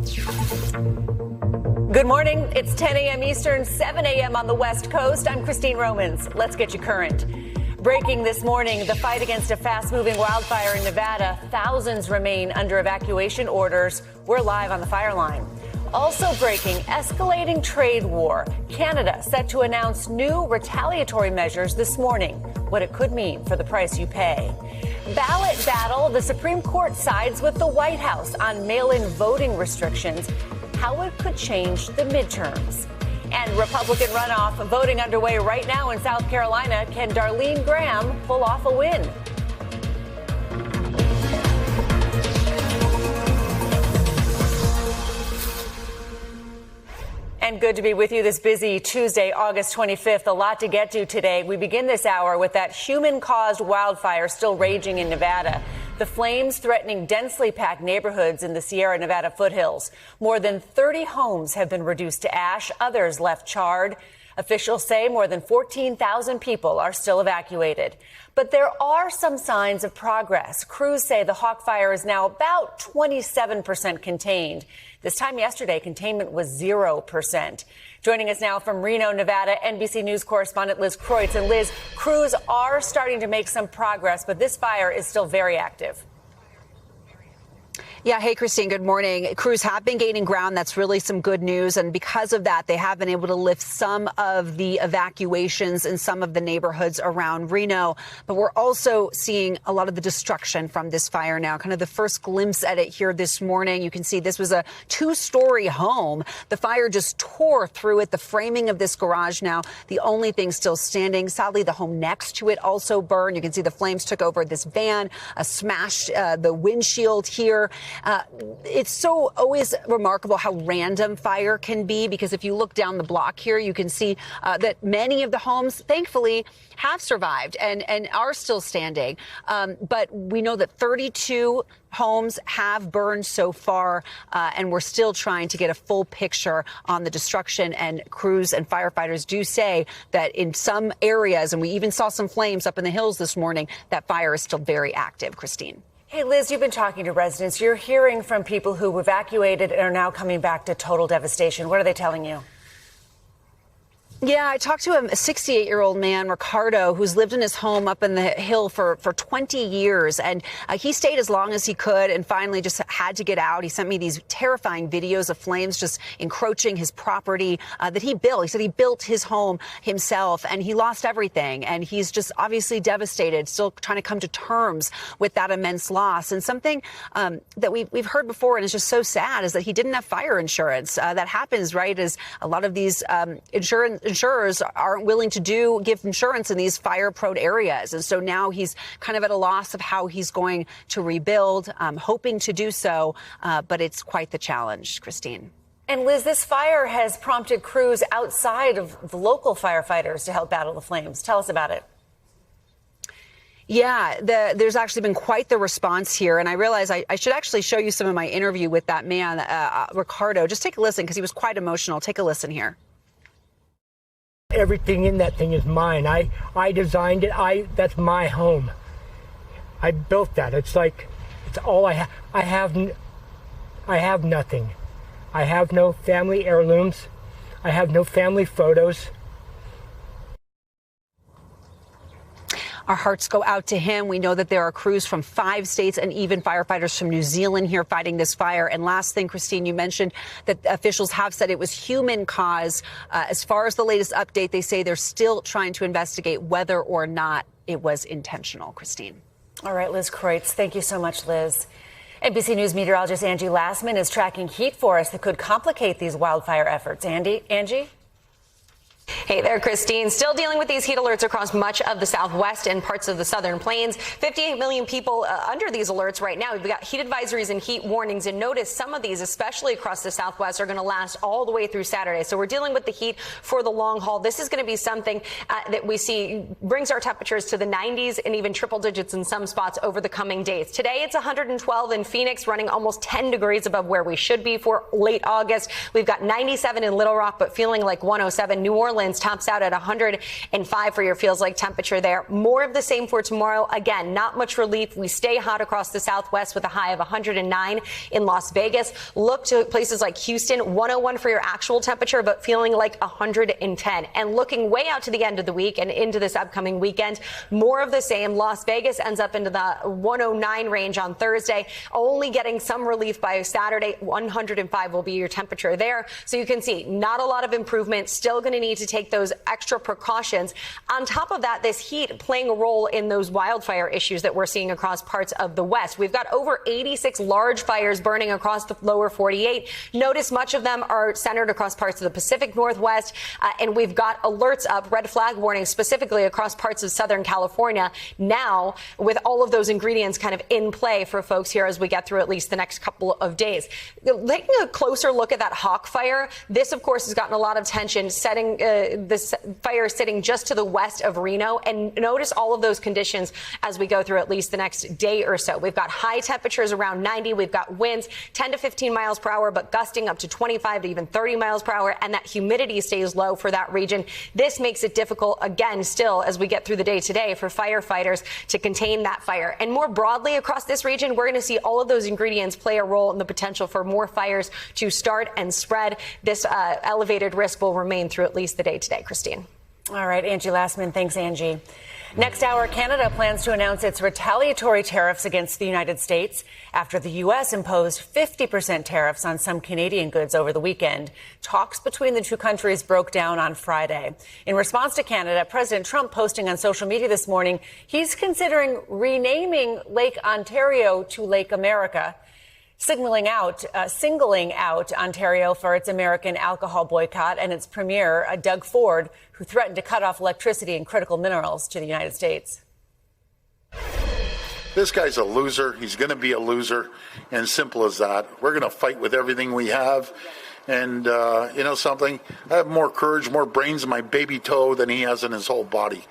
Good morning. It's 10 a.m. Eastern, 7 a.m. on the West Coast. I'm Christine Romans. Let's get you current. Breaking this morning, the fight against a fast-moving wildfire in Nevada. Thousands remain under evacuation orders. We're live on the fire line. Also breaking, escalating trade war. Canada set to announce new retaliatory measures this morning. What it could mean for the price you pay. Ballot battle. The Supreme Court sides with the White House on mail-in voting restrictions. How it could change the midterms. And Republican runoff voting underway right now in South Carolina. Can Darlene Graham pull off a win? And good to be with you this busy Tuesday, August 25th. A lot to get to today. We begin this hour with that human-caused wildfire still raging in Nevada. The flames threatening densely packed neighborhoods in the Sierra Nevada foothills. More than 30 homes have been reduced to ash, others left charred. Officials say more than 14,000 people are still evacuated. But there are some signs of progress. Crews say the Hawk fire is now about 27% contained. This time yesterday, containment was 0%. Joining us now from Reno, Nevada, NBC News correspondent Liz Kreutz. And Liz, crews are starting to make some progress, but this fire is still very active. Yeah. Hey, Christine. Good morning. Crews have been gaining ground. That's really some good news. And because of that, they have been able to lift some of the evacuations in some of the neighborhoods around Reno. But we're also seeing a lot of the destruction from this fire now. Kind of the first glimpse at it here this morning. You can see this was a 2-story home. The fire just tore through it. The framing of this garage now, the only thing still standing. Sadly, the home next to it also burned. You can see the flames took over this van, smashed the windshield here. It's so always remarkable how random fire can be, because if you look down the block here, you can see that many of the homes, thankfully, have survived and are still standing. But we know that 32 homes have burned so far, and we're still trying to get a full picture on the destruction. And crews and firefighters do say that in some areas, and we even saw some flames up in the hills this morning, that fire is still very active. Christine. Hey, Liz, you've been talking to residents. You're hearing from people who evacuated and are now coming back to total devastation. What are they telling you? Yeah, I talked to a 68-year-old man, Ricardo, who's lived in his home up in the hill for 20 years. And he stayed as long as he could and finally just had to get out. He sent me these terrifying videos of flames just encroaching his property that he built. He said he built his home himself and he lost everything. And he's just obviously devastated, still trying to come to terms with that immense loss. And something that we've heard before and is just so sad is that he didn't have fire insurance. That happens, right, as a lot of these insurers aren't willing to give insurance in these fire-prone areas. And so now he's kind of at a loss of how he's going to rebuild, hoping to do so. But it's quite the challenge, Christine. And Liz, this fire has prompted crews outside of the local firefighters to help battle the flames. Tell us about it. Yeah, there's actually been quite the response here. And I realize I should actually show you some of my interview with that man, Ricardo. Just take a listen, because he was quite emotional. Take a listen here. Everything in that thing is mine. I designed it. That's my home. I built that. It's all I have. I have nothing. I have no family heirlooms. I have no family photos. Our hearts go out to him. We know that there are crews from 5 states and even firefighters from New Zealand here fighting this fire. And last thing, Christine, you mentioned that officials have said it was human cause. As far as the latest update, they say they're still trying to investigate whether or not it was intentional. Christine. All right, Liz Kreutz. Thank you so much, Liz. NBC News meteorologist Angie Lassman is tracking heat for us that could complicate these wildfire efforts. Angie? Hey there, Christine. Still dealing with these heat alerts across much of the Southwest and parts of the Southern Plains. 58 million people under these alerts right now. We've got heat advisories and heat warnings. And notice some of these, especially across the Southwest, are going to last all the way through Saturday. So we're dealing with the heat for the long haul. This is going to be something that we see brings our temperatures to the 90s and even triple digits in some spots over the coming days. Today, it's 112 in Phoenix, running almost 10 degrees above where we should be for late August. We've got 97 in Little Rock, but feeling like 107. New Orleans Orleans tops out at 105 for your feels like temperature there. More of the same for tomorrow. Again, not much relief. We stay hot across the Southwest with a high of 109 in Las Vegas. Look to places like Houston, 101 for your actual temperature, but feeling like 110. And looking way out to the end of the week and into this upcoming weekend, more of the same. Las Vegas ends up into the 109 range on Thursday, only getting some relief by Saturday. 105 will be your temperature there. So you can see not a lot of improvement. Still going to need to take those extra precautions. On top of that, this heat playing a role in those wildfire issues that we're seeing across parts of the West. We've got over 86 large fires burning across the lower 48. Notice much of them are centered across parts of the Pacific Northwest. And we've got alerts up, red flag warnings specifically across parts of Southern California now, with all of those ingredients kind of in play for folks here as we get through at least the next couple of days. Taking a closer look at that Hawk fire, this, of course, has gotten a lot of attention, setting this fire sitting just to the west of Reno. And notice all of those conditions as we go through at least the next day or so. We've got high temperatures around 90. We've got winds 10 to 15 miles per hour, but gusting up to 25 to even 30 miles per hour. And that humidity stays low for that region. This makes it difficult, again, still as we get through the day today for firefighters to contain that fire. And more broadly across this region, we're going to see all of those ingredients play a role in the potential for more fires to start and spread. This elevated risk will remain through at least the day today. Christine. All right, Angie Lassman. Thanks, Angie. Next hour, Canada plans to announce its retaliatory tariffs against the United States after the U.S. imposed 50% tariffs on some Canadian goods over the weekend. Talks between the two countries broke down on Friday. In response to Canada, President Trump posting on social media this morning, he's considering renaming Lake Ontario to Lake America, singling out Ontario for its American alcohol boycott and its premier, Doug Ford, who threatened to cut off electricity and critical minerals to the United States. This guy's a loser. He's going to be a loser, and simple as that. We're going to fight with everything we have. And you know something? I have more courage, more brains in my baby toe than he has in his whole body.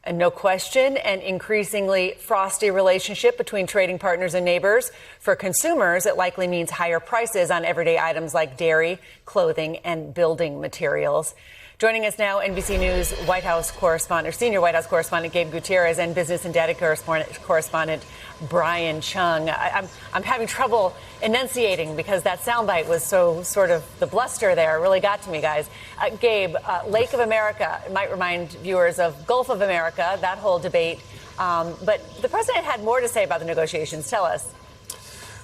And no question, an increasingly frosty relationship between trading partners and neighbors. For consumers, it likely means higher prices on everyday items like dairy, clothing, and building materials. Joining us now, NBC News White House correspondent, senior White House correspondent Gabe Gutierrez, and business and data correspondent Brian Chung. I'm having trouble enunciating because that soundbite was so sort of the bluster there. It really got to me, guys. Gabe, Lake of America might remind viewers of Gulf of America, that whole debate. But the president had more to say about the negotiations. Tell us.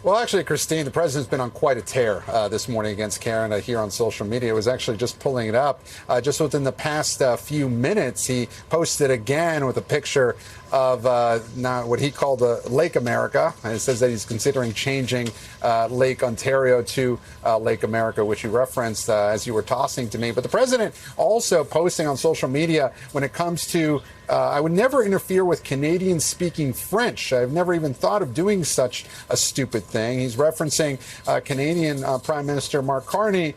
Well, actually, Christine, the president's been on quite a tear this morning against Canada here on social media. I was actually just pulling it up. Just within the past few minutes, he posted again with a picture of now what he called Lake America. And it says that he's considering changing Lake Ontario to Lake America, which you referenced as you were tossing to me. But the president also posting on social media when it comes to I would never interfere with Canadians speaking French. I've never even thought of doing such a stupid thing. He's referencing Canadian Prime Minister Mark Carney,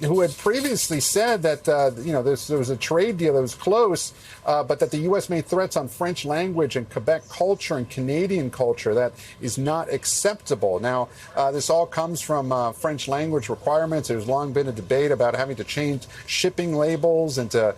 who had previously said that, there was a trade deal that was close, but that the U.S. made threats on French language and Quebec culture and Canadian culture. That is not acceptable. Now, this all comes from French language requirements. There's long been a debate about having to change shipping labels into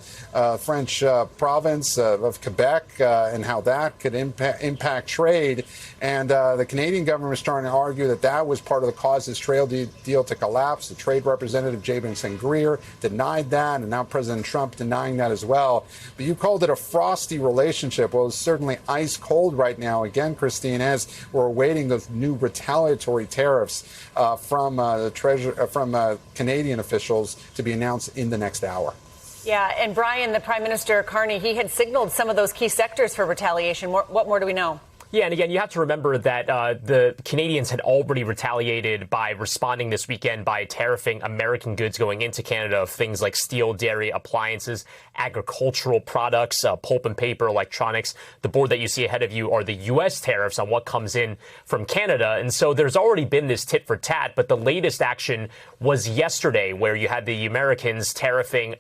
French province of Quebec and how that could impact trade. And the Canadian government was trying to argue that that was part of the cause of this trade deal to collapse. The trade representative, Jabin St-Greer, denied that, and now President Trump denying that as well. But you called it a frosty relationship. Well, it's certainly ice cold right now, again, Christine, as we're awaiting those new retaliatory tariffs from Canadian officials to be announced in the next hour. Yeah, and Brian, the Prime Minister Carney, he had signaled some of those key sectors for retaliation. What more do we know? Yeah, and again, you have to remember that the Canadians had already retaliated by responding this weekend by tariffing American goods going into Canada of things like steel, dairy, appliances, agricultural products, pulp and paper, electronics. The board that you see ahead of you are the U.S. tariffs on what comes in from Canada. And so there's already been this tit for tat. But the latest action was yesterday, where you had the Americans tariffing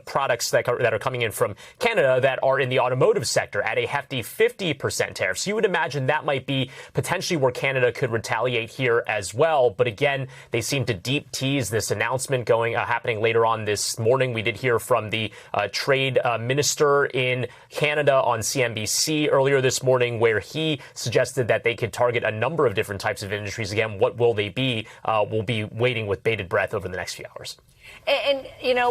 products that are coming in from Canada that are in the automotive sector at a hefty 50% tariff. So you would imagine that might be potentially where Canada could retaliate here as well. But again, they seem to deep tease this announcement happening later on this morning. We did hear from the trade minister in Canada on CNBC earlier this morning, where he suggested that they could target a number of different types of industries. Again, what will they be? We'll be waiting with bated breath over the next few hours. And,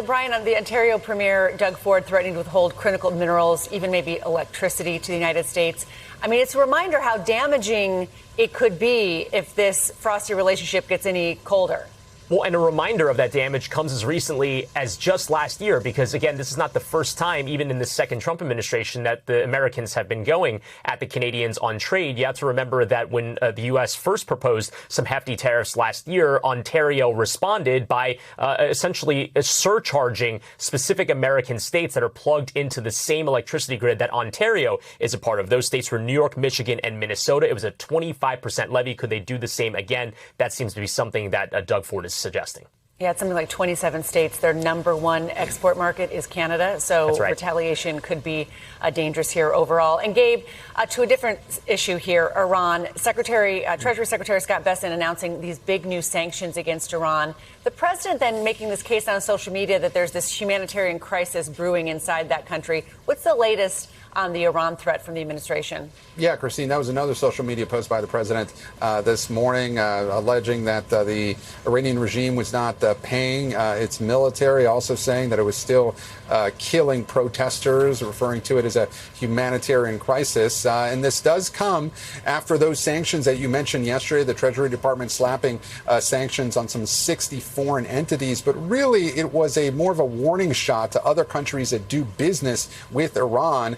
Brian, on the Ontario Premier Doug Ford threatening to withhold critical minerals, even maybe electricity to the United States. I mean, it's a reminder how damaging it could be if this frosty relationship gets any colder. Well, and a reminder of that damage comes as recently as just last year, because, again, this is not the first time, even in the second Trump administration, that the Americans have been going at the Canadians on trade. You have to remember that when the U.S. first proposed some hefty tariffs last year, Ontario responded by essentially surcharging specific American states that are plugged into the same electricity grid that Ontario is a part of. Those states were New York, Michigan, and Minnesota. It was a 25% levy. Could they do the same again? That seems to be something that Doug Ford is suggesting. Yeah, it's something like 27 states. Their number one export market is Canada. So That's right. Retaliation could be dangerous here overall. And Gabe, to a different issue here, Iran. Treasury Secretary Scott Bessent announcing these big new sanctions against Iran. The president then making this case on social media that there's this humanitarian crisis brewing inside that country. What's the latest on the Iran threat from the administration? Yeah, Christine, that was another social media post by the president this morning alleging that the Iranian regime was not paying its military, also saying that it was still killing protesters, referring to it as a humanitarian crisis. And this does come after those sanctions that you mentioned yesterday, the Treasury Department slapping sanctions on some 60 foreign entities. But really, it was more of a warning shot to other countries that do business with Iran,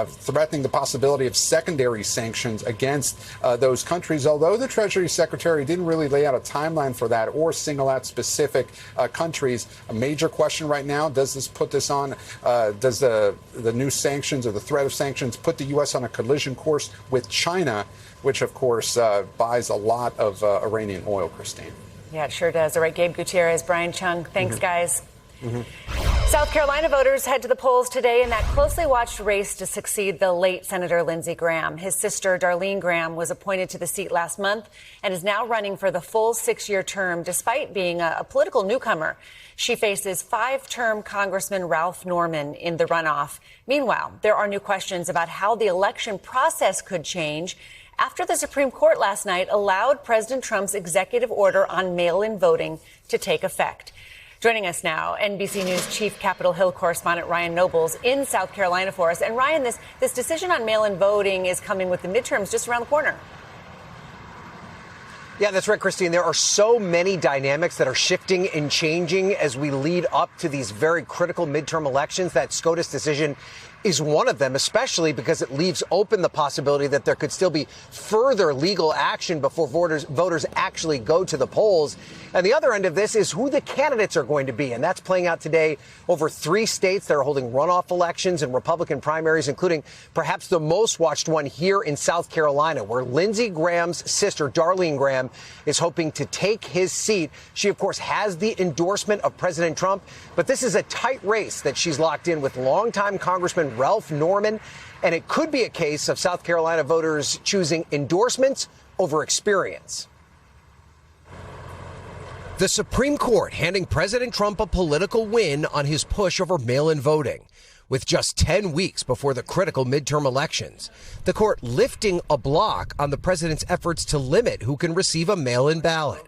threatening the possibility of secondary sanctions against those countries, although the Treasury Secretary didn't really lay out a timeline for that or single out specific countries. A major question right now, does this put this on, does the new sanctions or the threat of sanctions put the U.S. on a collision course with China, which, of course, buys a lot of Iranian oil, Christine? Yeah, it sure does. All right, Gabe Gutierrez, Brian Chung, thanks, guys. South Carolina voters head to the polls today in that closely watched race to succeed the late Senator Lindsey Graham. His sister, Darlene Graham, was appointed to the seat last month and is now running for the full 6-year term, despite being a political newcomer. She faces 5-term Congressman Ralph Norman in the runoff. Meanwhile, there are new questions about how the election process could change after the Supreme Court last night allowed President Trump's executive order on mail-in voting to take effect. Joining us now, NBC News Chief Capitol Hill correspondent Ryan Nobles in South Carolina for us. And Ryan, this decision on mail-in voting is coming with the midterms just around the corner. Yeah, that's right, Christine. There are so many dynamics that are shifting and changing as we lead up to these very critical midterm elections. That SCOTUS decision is one of them, especially because it leaves open the possibility that there could still be further legal action before voters actually go to the polls. And the other end of this is who the candidates are going to be. And that's playing out today over 3 states that are holding runoff elections and Republican primaries, including perhaps the most watched one here in South Carolina, where Lindsey Graham's sister, Darlene Graham, is hoping to take his seat. She, of course, has the endorsement of President Trump, but this is a tight race that she's locked in with longtime Congressman Ralph Norman, and it could be a case of South Carolina voters choosing endorsements over experience. The Supreme Court handing President Trump a political win on his push over mail-in voting. With just 10 weeks before the critical midterm elections, the court lifting a block on the president's efforts to limit who can receive a mail-in ballot.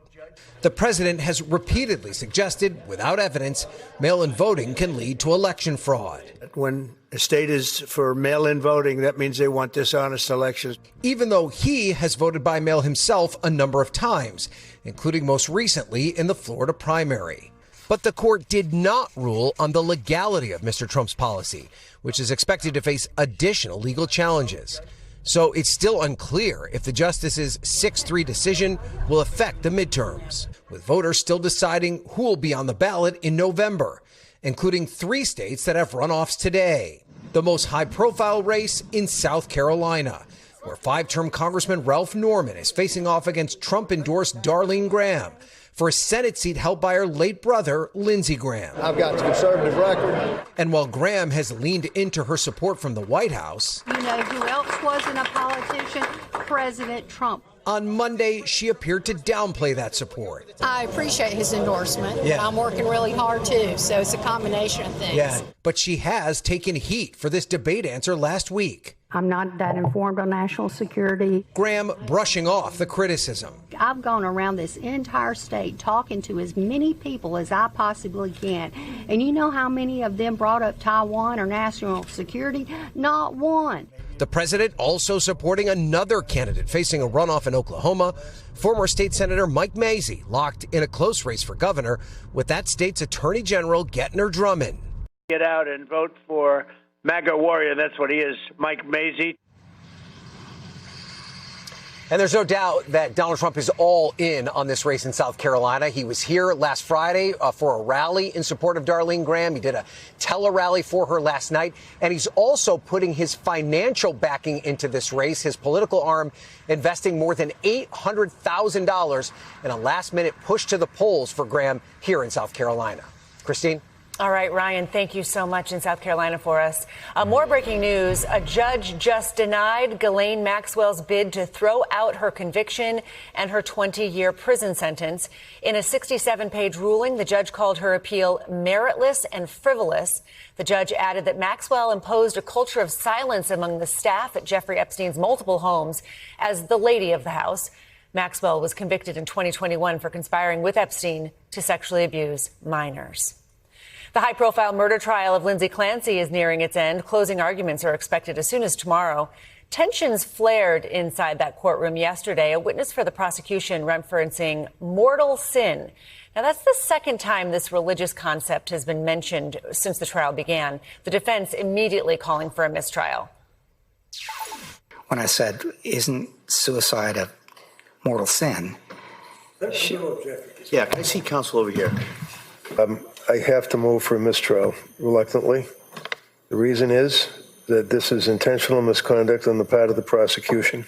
The president has repeatedly suggested, without evidence, mail-in voting can lead to election fraud. When a state is for mail-in voting, that means they want dishonest elections. Even though he has voted by mail himself a number of times, including most recently in the Florida primary. But the court did not rule on the legality of Mr. Trump's policy, which is expected to face additional legal challenges. So it's still unclear if the justice's 6-3 decision will affect the midterms, with voters still deciding who will be on the ballot in November, including 3 states that have runoffs today. The most high-profile race in South Carolina, where 5-term Congressman Ralph Norman is facing off against Trump-endorsed Darlene Graham for a Senate seat held by her late brother, Lindsey Graham. I've got a conservative record. And while Graham has leaned into her support from the White House, you know who else wasn't a politician? President Trump. On Monday, she appeared to downplay that support. I appreciate his endorsement. Yeah. I'm working really hard, too, so it's a combination of things. Yeah, but she has taken heat for this debate answer last week. I'm not that informed on national security. Graham brushing off the criticism. I've gone around this entire state talking to as many people as I possibly can. And you know how many of them brought up Taiwan or national security? Not one. The president also supporting another candidate facing a runoff in Oklahoma, former state senator Mike Mazzei, locked in a close race for governor with that state's attorney general Gettner Drummond. Get out and vote for MAGA warrior. That's what he is, Mike Mazzei. And there's no doubt that Donald Trump is all in on this race in South Carolina. He was here last Friday for a rally in support of Darlene Graham. He did a tele-rally for her last night. And he's also putting his financial backing into this race, his political arm investing more than $800,000 in a last-minute push to the polls for Graham here in South Carolina. Christine? All right, Ryan, thank you so much in South Carolina for us. More breaking news. A judge just denied Ghislaine Maxwell's bid to throw out her conviction and her 20-year prison sentence. In a 67-page ruling, the judge called her appeal meritless and frivolous. The judge added that Maxwell imposed a culture of silence among the staff at Jeffrey Epstein's multiple homes as the lady of the house. Maxwell was convicted in 2021 for conspiring with Epstein to sexually abuse minors. The high-profile murder trial of Lindsay Clancy is nearing its end. Closing arguments are expected as soon as tomorrow. Tensions flared inside that courtroom yesterday. A witness for the prosecution referencing mortal sin. Now, that's the second time this religious concept has been mentioned since the trial began. The defense immediately calling for a mistrial. When I said, isn't suicide a mortal sin? Yeah, can I see counsel over here? I have to move for a mistrial, reluctantly. The reason is that this is intentional misconduct on the part of the prosecution.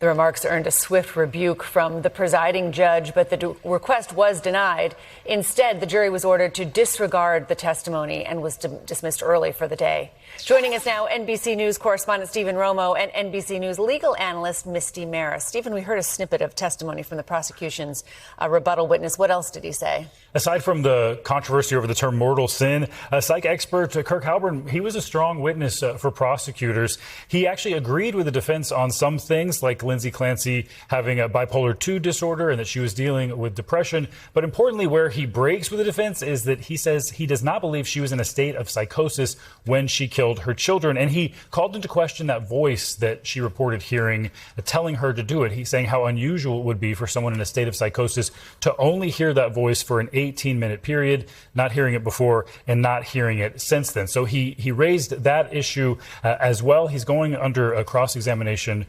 The remarks earned a swift rebuke from the presiding judge, but the request was denied. Instead, the jury was ordered to disregard the testimony and was dismissed early for the day. Joining us now, NBC News correspondent Stephen Romo and NBC News legal analyst Misty Maris. Stephen, we heard a snippet of testimony from the prosecution's rebuttal witness. What else did he say? Aside from the controversy over the term mortal sin, psych expert Kirk Halpern, he was a strong witness for prosecutors. He actually agreed with the defense on some things, like Lindsay Clancy having a bipolar II disorder and that she was dealing with depression. But importantly, where he breaks with the defense is that he says he does not believe she was in a state of psychosis when she killed her children. And he called into question that voice that she reported hearing, telling her to do it. He's saying how unusual it would be for someone in a state of psychosis to only hear that voice for an 18-minute period, not hearing it before and not hearing it since then. So he raised that issue as well. He's going under a cross-examination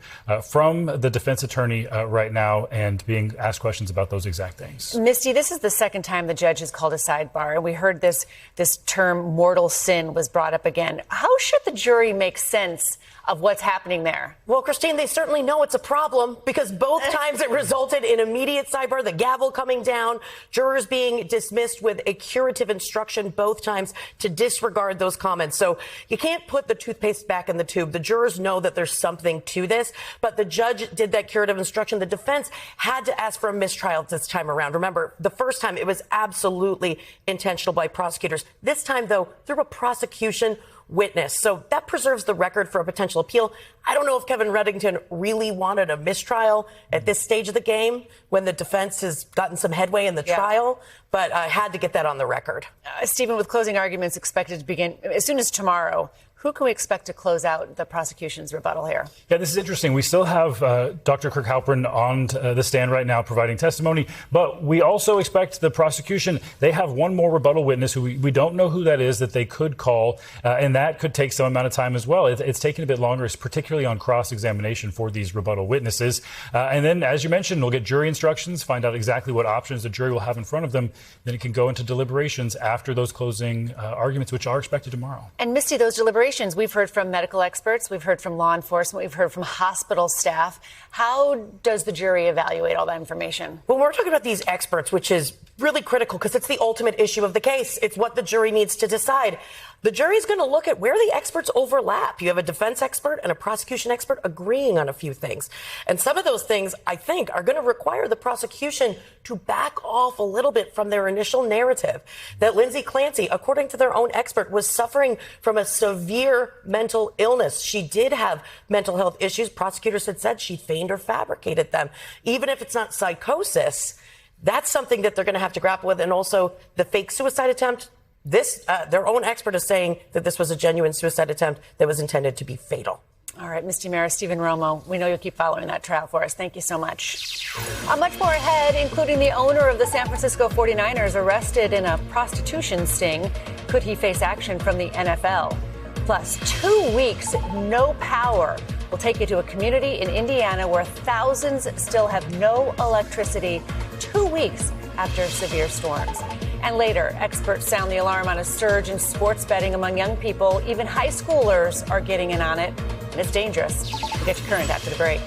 from the defense attorney right now and being asked questions about those exact things. Misty, this is the second time the judge has called a sidebar, and we heard this term mortal sin was brought up again. How should the jury make sense of what's happening there? Well, Christine, they certainly know it's a problem because both times it resulted in immediate sidebar, the gavel coming down, jurors being dismissed with a curative instruction both times to disregard those comments. So you can't put the toothpaste back in the tube. The jurors know that there's something to this, but the judge did that curative instruction. The defense had to ask for a mistrial this time around. Remember, the first time it was absolutely intentional by prosecutors. This time, though, through a prosecution witness. So that preserves the record for a potential appeal. I don't know if Kevin Reddington really wanted a mistrial at this stage of the game when the defense has gotten some headway in the trial, but I had to get that on the record. Stephen, with closing arguments expected to begin as soon as tomorrow, who can we expect to close out the prosecution's rebuttal here? Yeah, this is interesting. We still have Dr. Kirk Halpern on the stand right now providing testimony, but we also expect the prosecution, they have one more rebuttal witness who we don't know who that is that they could call, and that could take some amount of time as well. It's taking a bit longer, particularly on cross-examination for these rebuttal witnesses. And then, as you mentioned, we'll get jury instructions, find out exactly what options the jury will have in front of them. Then it can go into deliberations after those closing arguments, which are expected tomorrow. And Misty, those deliberations evaluations. We've heard from medical experts. We've heard from law enforcement. We've heard from hospital staff. How does the jury evaluate all that information? When we're talking about these experts, which is really critical because it's the ultimate issue of the case. It's what the jury needs to decide. The jury is going to look at where the experts overlap. You have a defense expert and a prosecution expert agreeing on a few things. And some of those things, I think, are going to require the prosecution to back off a little bit from their initial narrative that Lindsay Clancy, according to their own expert, was suffering from a severe mental illness. She did have mental health issues. Prosecutors had said she feigned or fabricated them. Even if it's not psychosis, that's something that they're going to have to grapple with. And also the fake suicide attempt. Their own expert is saying that this was a genuine suicide attempt that was intended to be fatal. All right, Ms. DiMera, Stephen Romo, we know you'll keep following that trial for us. Thank you so much. Much more ahead, including the owner of the San Francisco 49ers arrested in a prostitution sting. Could he face action from the NFL? Plus, 2 weeks, no power. We'll take you to a community in Indiana where thousands still have no electricity 2 weeks after severe storms. And later, experts sound the alarm on a surge in sports betting among young people. Even high schoolers are getting in on it, and it's dangerous. We'll get you current after the break.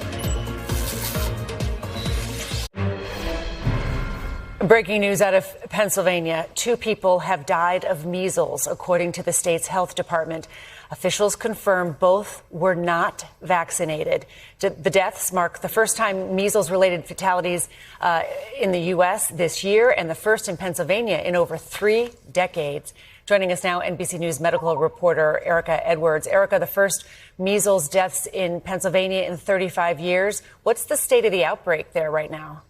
Breaking news out of Pennsylvania. 2 people have died of measles, according to the state's health department. Officials confirm both were not vaccinated. The deaths mark the first time measles-related fatalities in the U.S. this year and the first in Pennsylvania in over 3 decades. Joining us now, NBC News medical reporter Erica Edwards. Erica, the first measles deaths in Pennsylvania in 35 years. What's the state of the outbreak there right now?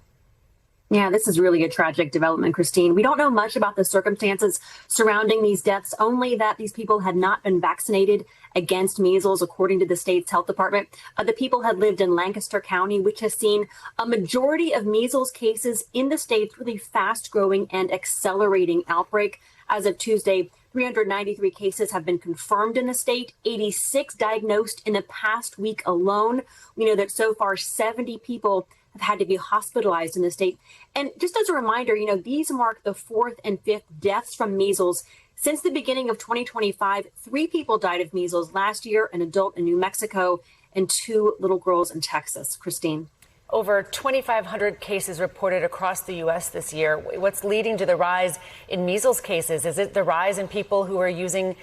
Yeah, this is really a tragic development, Christine. We don't know much about the circumstances surrounding these deaths, only that these people had not been vaccinated against measles, according to the state's health department. The people had lived in Lancaster County, which has seen a majority of measles cases in the state's really fast growing and accelerating outbreak. As of Tuesday, 393 cases have been confirmed in the state, 86 diagnosed in the past week alone. We know that so far 70 people have had to be hospitalized in the state. And just as a reminder, these mark the 4th and 5th deaths from measles since the beginning of 2025. 3 people died of measles last year, an adult in New Mexico and 2 little girls in Texas. Christine. Over 2,500 cases reported across the U.S. this year. What's leading to the rise in measles cases? Is it the rise in people who are using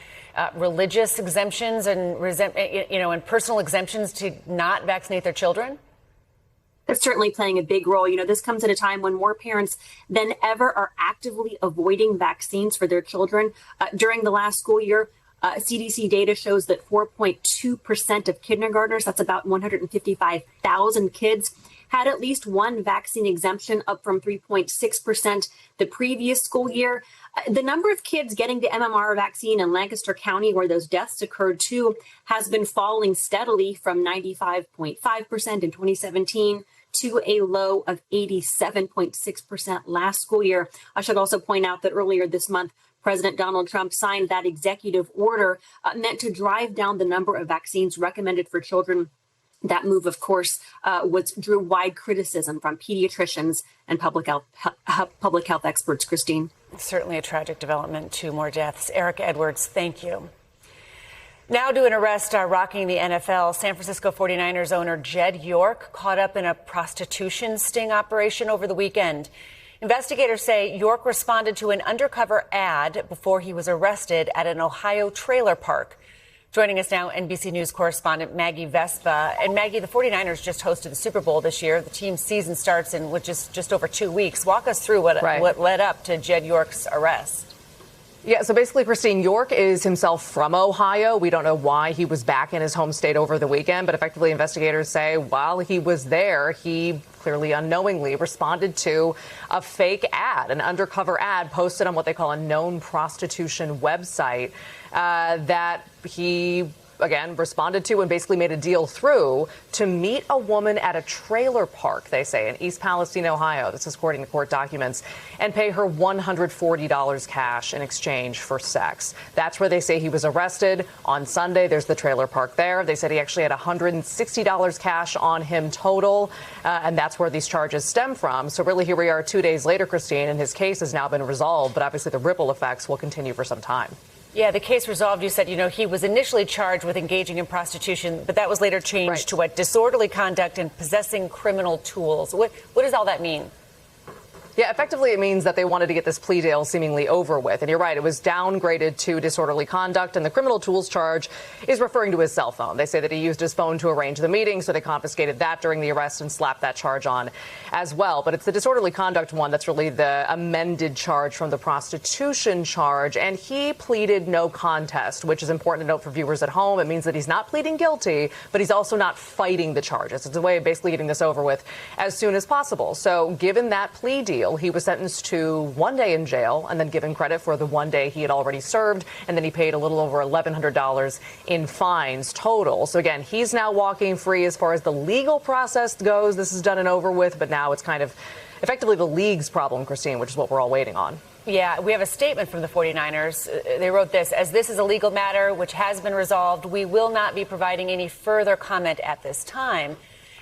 religious exemptions and and personal exemptions to not vaccinate their children? That's certainly playing a big role. This comes at a time when more parents than ever are actively avoiding vaccines for their children. During the last school year, CDC data shows that 4.2% of kindergartners, that's about 155,000 kids, had at least one vaccine exemption, up from 3.6% the previous school year. The number of kids getting the MMR vaccine in Lancaster County, where those deaths occurred too, has been falling steadily from 95.5% in 2017 to a low of 87.6% last school year. I should also point out that earlier this month, President Donald Trump signed that executive order meant to drive down the number of vaccines recommended for children. That move, of course, drew wide criticism from pediatricians and public health experts. Christine. Certainly a tragic development. 2 more deaths. Erica Edwards, thank you. Now to an arrest rocking the NFL. San Francisco 49ers owner Jed York caught up in a prostitution sting operation over the weekend. Investigators say York responded to an undercover ad before he was arrested at an Ohio trailer park. Joining us now, NBC News correspondent Maggie Vespa. And Maggie, the 49ers just hosted the Super Bowl this year. The team's season starts in just over 2 weeks. Walk us through what led up to Jed York's arrest. Yeah, so basically, Christine, York is himself from Ohio. We don't know why he was back in his home state over the weekend, but effectively investigators say while he was there, he clearly unknowingly responded to a fake ad, an undercover ad posted on what they call a known prostitution website that he again, responded to and basically made a deal through to meet a woman at a trailer park, they say, in East Palestine, Ohio. This is according to court documents, and pay her $140 cash in exchange for sex. That's where they say he was arrested on Sunday. There's the trailer park there. They said he actually had $160 cash on him total, and that's where these charges stem from. So really, here we are 2 days later, Christine, and his case has now been resolved, but obviously the ripple effects will continue for some time. Yeah, the case resolved. You said, he was initially charged with engaging in prostitution, but that was later changed to what? Disorderly conduct and possessing criminal tools. What does all that mean? Yeah, effectively, it means that they wanted to get this plea deal seemingly over with. And you're right, it was downgraded to disorderly conduct. And the criminal tools charge is referring to his cell phone. They say that he used his phone to arrange the meeting, so they confiscated that during the arrest and slapped that charge on as well. But it's the disorderly conduct one that's really the amended charge from the prostitution charge. And he pleaded no contest, which is important to note for viewers at home. It means that he's not pleading guilty, but he's also not fighting the charges. It's a way of basically getting this over with as soon as possible. So given that plea deal, he was sentenced to 1 day in jail and then given credit for the 1 day he had already served. And then he paid a little over $1,100 in fines total. So again, he's now walking free as far as the legal process goes. This is done and over with. But now it's kind of effectively the league's problem, Christine, which is what we're all waiting on. Yeah, we have a statement from the 49ers. They wrote this: as this is a legal matter which has been resolved, we will not be providing any further comment at this time.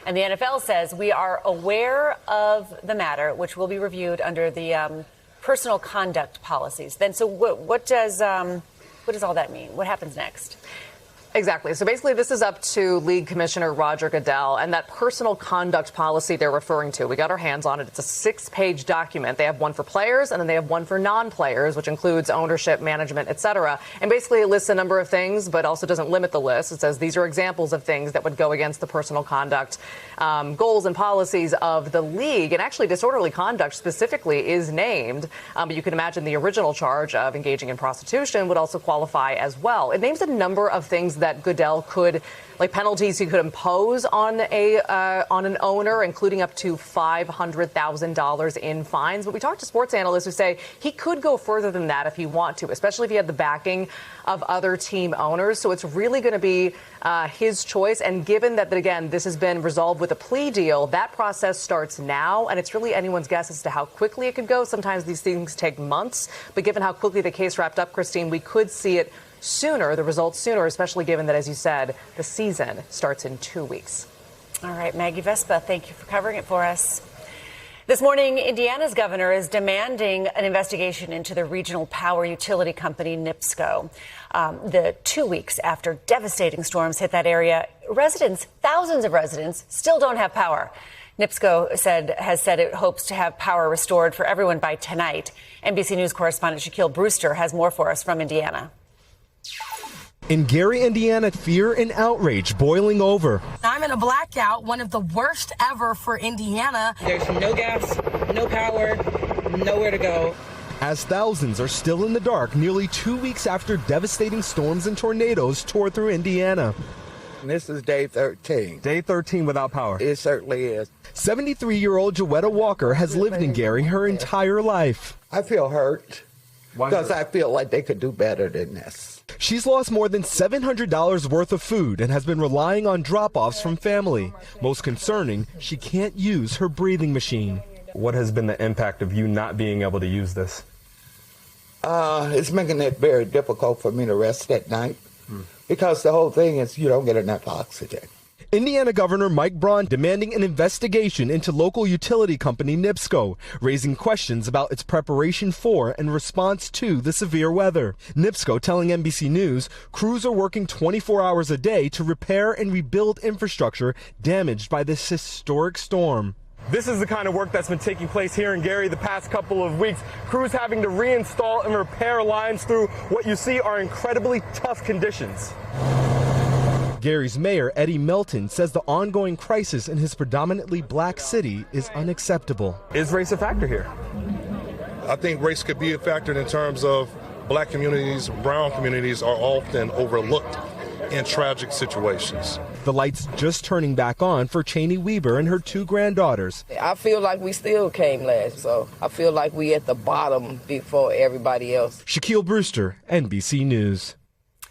And the NFL says we are aware of the matter, which will be reviewed under the personal conduct policies. Then, so what does all that mean? What happens next? Exactly. So basically, this is up to League Commissioner Roger Goodell and that personal conduct policy they're referring to. We got our hands on it. It's a 6-page document. They have one for players and then they have one for non-players, which includes ownership, management, et cetera. And basically, it lists a number of things, but also doesn't limit the list. It says these are examples of things that would go against the personal conduct goals and policies of the league. And actually, disorderly conduct specifically is named. But you can imagine the original charge of engaging in prostitution would also qualify as well. It names a number of things that Goodell could, like penalties he could impose on an owner, including up to $500,000 in fines. But we talked to sports analysts who say he could go further than that if he want to, especially if he had the backing of other team owners. So it's really going to be his choice. And given that, again, this has been resolved with a plea deal, that process starts now. And it's really anyone's guess as to how quickly it could go. Sometimes these things take months. But given how quickly the case wrapped up, Christine, we could see it sooner, the results sooner, especially given that, as you said, the season starts in 2 weeks. All right, Maggie Vespa, thank you for covering it for us. This morning, Indiana's governor is demanding an investigation into the regional power utility company NIPSCO. The 2 weeks after devastating storms hit that area, thousands of residents, still don't have power. NIPSCO has said it hopes to have power restored for everyone by tonight. NBC News correspondent Shaquille Brewster has more for us from Indiana. In Gary, Indiana, fear and outrage boiling over. I'm in a blackout, one of the worst ever for Indiana. There's no gas, no power, nowhere to go. As thousands are still in the dark nearly 2 weeks after devastating storms and tornadoes tore through Indiana. This is day 13. Day 13 without power. It certainly is. 73-year-old Joetta Walker has lived in Gary her entire life. I feel hurt because I feel like they could do better than this. She's lost more than $700 worth of food and has been relying on drop-offs from family. Most concerning, she can't use her breathing machine. What has been the impact of you not being able to use this? It's making it very difficult for me to rest at night because the whole thing is you don't get enough oxygen. Indiana Governor Mike Braun demanding an investigation into local utility company NIPSCO, raising questions about its preparation for and response to the severe weather. NIPSCO telling NBC News crews are working 24 hours a day to repair and rebuild infrastructure damaged by this historic storm. This is the kind of work that's been taking place here in Gary the past couple of weeks. Crews having to reinstall and repair lines through what you see are incredibly tough conditions. Gary's mayor, Eddie Melton, says the ongoing crisis in his predominantly black city is unacceptable. Is race a factor here? I think race could be a factor in terms of black communities, brown communities are often overlooked in tragic situations. The lights just turning back on for Cheney Weber and her 2 granddaughters. I feel like we still came last, so I feel like we at the bottom before everybody else. Shaquille Brewster, NBC News.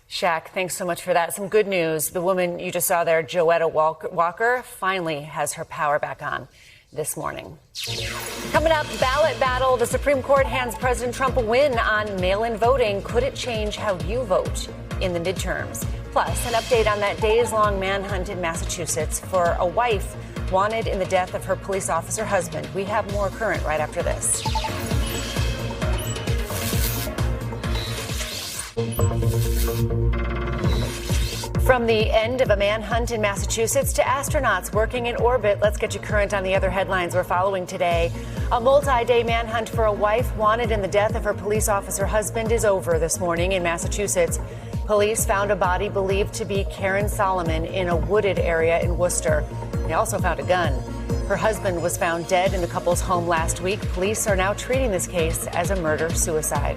Shaq, thanks so much for that. Some good news. The woman you just saw there, Joetta Walker, finally has her power back on this morning. Coming up, ballot battle. The Supreme Court hands President Trump a win on mail-in voting. Could it change how you vote in the midterms? Plus, an update on that days-long manhunt in Massachusetts for a wife wanted in the death of her police officer husband. We have more current right after this. From the end of a manhunt in Massachusetts to astronauts working in orbit, let's get you current on the other headlines we're following today. A multi-day manhunt for a wife wanted in the death of her police officer husband is over this morning in Massachusetts. Police found a body believed to be Karen Solomon in a wooded area in Worcester. They also found a gun. Her husband was found dead in the couple's home last week. Police are now treating this case as a murder-suicide.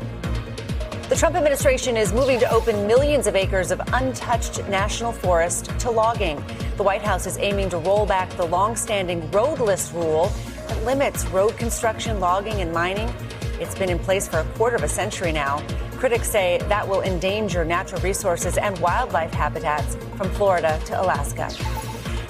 The Trump administration is moving to open millions of acres of untouched national forest to logging. The White House is aiming to roll back the long-standing roadless rule that limits road construction, logging, and mining. It's been in place for a quarter of a century now. Critics say that will endanger natural resources and wildlife habitats from Florida to Alaska.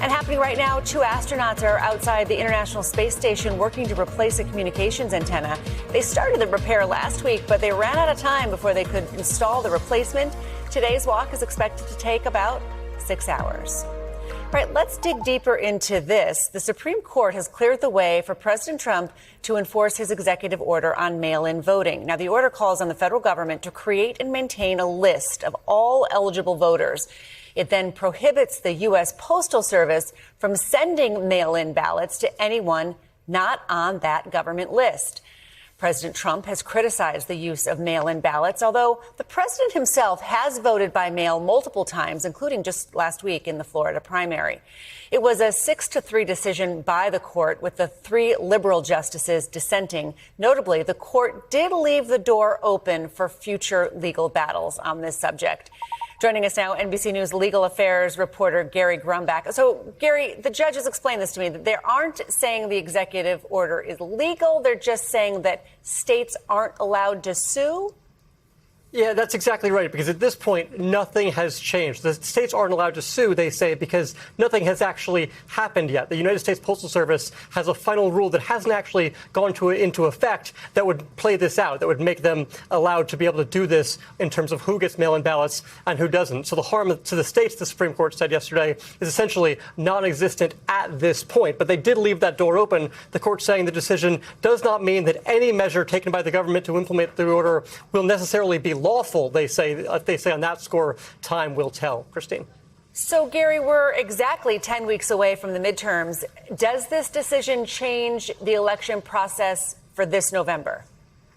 And happening right now, 2 astronauts are outside the International Space Station working to replace a communications antenna. They started the repair last week, but they ran out of time before they could install the replacement. Today's walk is expected to take about 6 hours. All right, let's dig deeper into this. The Supreme Court has cleared the way for President Trump to enforce his executive order on mail-in voting. Now, the order calls on the federal government to create and maintain a list of all eligible voters. It then prohibits the U.S. Postal Service from sending mail-in ballots to anyone not on that government list. President Trump has criticized the use of mail-in ballots, although the president himself has voted by mail multiple times, including just last week in the Florida primary. It was a 6-3 decision by the court, with the 3 liberal justices dissenting. Notably, the court did leave the door open for future legal battles on this subject. Joining us now, NBC News legal affairs reporter Gary Grumbach. So, Gary, the judges explained this to me, that they aren't saying the executive order is legal. They're just saying that states aren't allowed to sue. Yeah, that's exactly right, because at this point, nothing has changed. The states aren't allowed to sue, they say, because nothing has actually happened yet. The United States Postal Service has a final rule that hasn't actually gone into effect that would play this out, that would make them allowed to be able to do this in terms of who gets mail-in ballots and who doesn't. So the harm to the states, the Supreme Court said yesterday, is essentially non-existent at this point. But they did leave that door open, the court saying the decision does not mean that any measure taken by the government to implement the order will necessarily be lawful. They say on that score, time will tell. Christine. So, Gary, we're exactly 10 weeks away from the midterms. Does this decision change the election process for this November?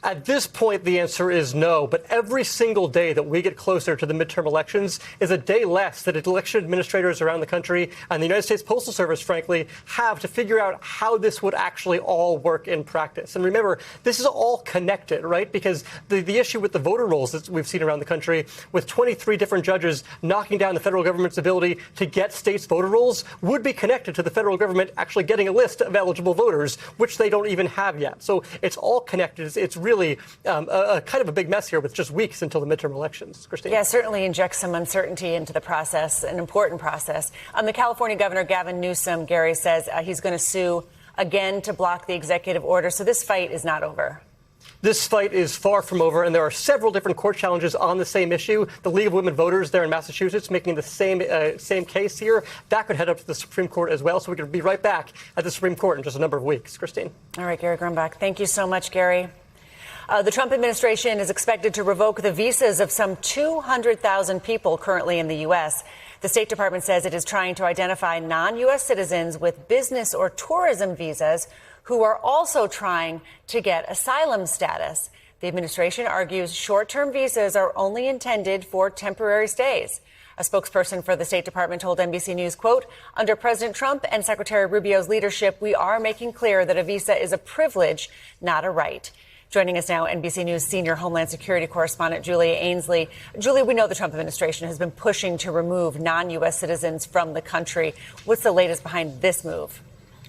At this point, the answer is no. But every single day that we get closer to the midterm elections is a day less that election administrators around the country and the United States Postal Service, frankly, have to figure out how this would actually all work in practice. And remember, this is all connected, right? Because the issue with the voter rolls that we've seen around the country, with 23 different judges knocking down the federal government's ability to get states' voter rolls, would be connected to the federal government actually getting a list of eligible voters, which they don't even have yet. So it's all connected. It's really a kind of a big mess here with just weeks until the midterm elections. Christine? Yeah, certainly injects some uncertainty into the process, an important process. The California Governor Gavin Newsom, Gary, says he's going to sue again to block the executive order. So this fight is not over. This fight is far from over, and there are several different court challenges on the same issue. The League of Women Voters there in Massachusetts making the same case here. That could head up to the Supreme Court as well. So we could be right back at the Supreme Court in just a number of weeks. Christine. All right, Gary Grumbach. Thank you so much, Gary. The Trump administration is expected to revoke the visas of some 200,000 people currently in the U.S. The State Department says it is trying to identify non-U.S. citizens with business or tourism visas who are also trying to get asylum status. The administration argues short-term visas are only intended for temporary stays. A spokesperson for the State Department told NBC News, quote, under President Trump and Secretary Rubio's leadership, we are making clear that a visa is a privilege, not a right. Joining us now, NBC News senior Homeland Security correspondent Julia Ainsley. Julia, we know the Trump administration has been pushing to remove non-U.S. citizens from the country. What's the latest behind this move?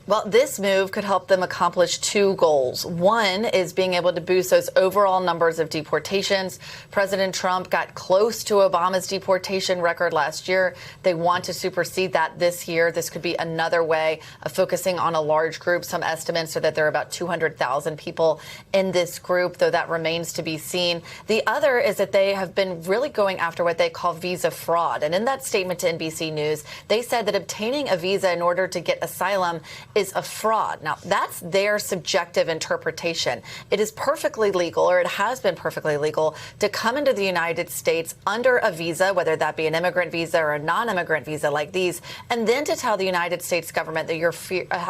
Well, this move could help them accomplish 2 goals. One is being able to boost those overall numbers of deportations. President Trump got close to Obama's deportation record last year. They want to supersede that this year. This could be another way of focusing on a large group. Some estimates are that there are about 200,000 people in this group, though that remains to be seen. The other is that they have been really going after what they call visa fraud. And in that statement to NBC News, they said that obtaining a visa in order to get asylum is a fraud. Now, that's their subjective interpretation. It is perfectly legal, or it has been perfectly legal, to come into the United States under a visa, whether that be an immigrant visa or a non-immigrant visa like these, and then to tell the United States government that you're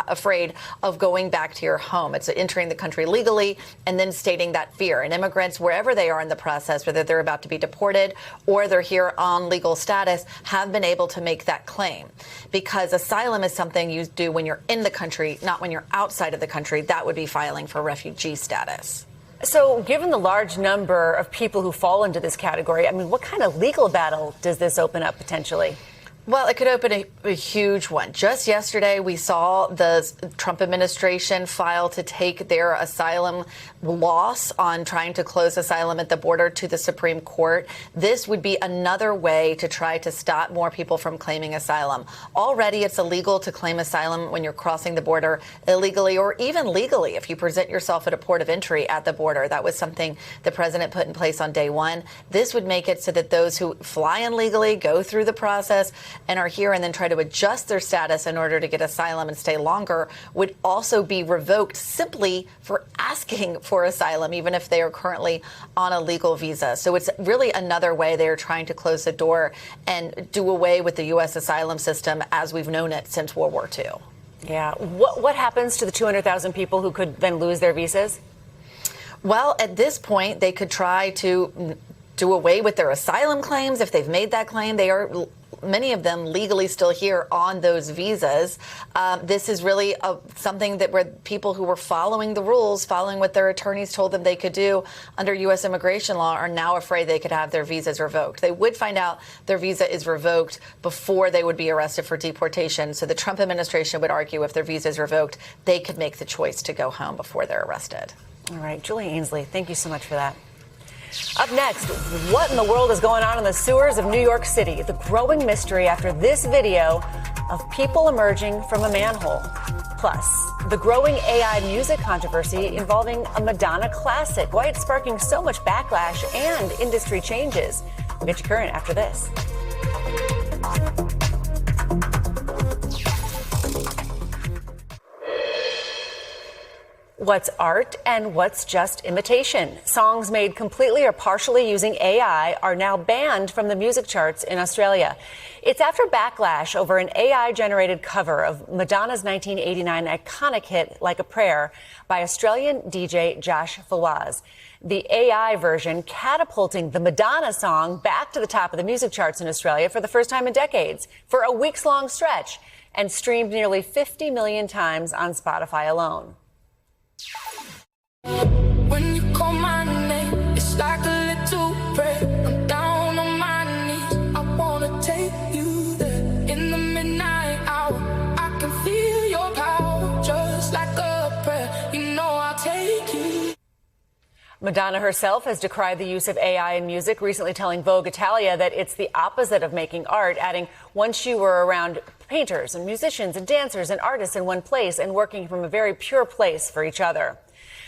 afraid of going back to your home. It's entering the country legally and then stating that fear. And immigrants, wherever they are in the process, whether they're about to be deported or they're here on legal status, have been able to make that claim. Because asylum is something you do when you're in the country, not when you're outside of the country. That would be filing for refugee status. So given the large number of people who fall into this category, I mean, what kind of legal battle does this open up potentially? Well, it could open a huge one. Just yesterday, we saw the Trump administration file to take their asylum loss on trying to close asylum at the border to the Supreme Court. This would be another way to try to stop more people from claiming asylum. Already, it's illegal to claim asylum when you're crossing the border illegally or even legally if you present yourself at a port of entry at the border. That was something the president put in place on day one. This would make it so that those who fly in legally, go through the process, and are here and then try to adjust their status in order to get asylum and stay longer would also be revoked simply for asking for asylum, even if they are currently on a legal visa. So it's really another way they are trying to close the door and do away with the U.S. asylum system as we've known it since World War II. Yeah. What happens to the 200,000 people who could then lose their visas? Well, at this point, they could try to do away with their asylum claims if they've made that claim. They are, many of them, legally still here on those visas. This is really something that where people who were following the rules, following what their attorneys told them they could do under U.S. immigration law, are now afraid they could have their visas revoked. They would find out their visa is revoked before they would be arrested for deportation. So the Trump administration would argue if their visa is revoked, they could make the choice to go home before they're arrested. All right. Julie Ainsley, thank you so much for that. Up next, what in the world is going on in the sewers of New York City? The growing mystery after this video of people emerging from a manhole. Plus, the growing AI music controversy involving a Madonna classic. Why it's sparking so much backlash and industry changes. We'll get you current after this. What's art and what's just imitation? Songs made completely or partially using AI are now banned from the music charts in Australia. It's after backlash over an AI-generated cover of Madonna's 1989 iconic hit Like a Prayer by Australian DJ Josh Fawaz. The AI version catapulting the Madonna song back to the top of the music charts in Australia for the first time in decades for a weeks-long stretch and streamed nearly 50 million times on Spotify alone. When you call my name, it's like a little prayer. I'm down on my knees. I wanna take you there in the midnight hour. I can feel your power, just like a prayer. You know I'll take you. Madonna herself has decried the use of AI in music, recently telling Vogue Italia that it's the opposite of making art, adding, once you were around painters and musicians and dancers and artists in one place and working from a very pure place for each other.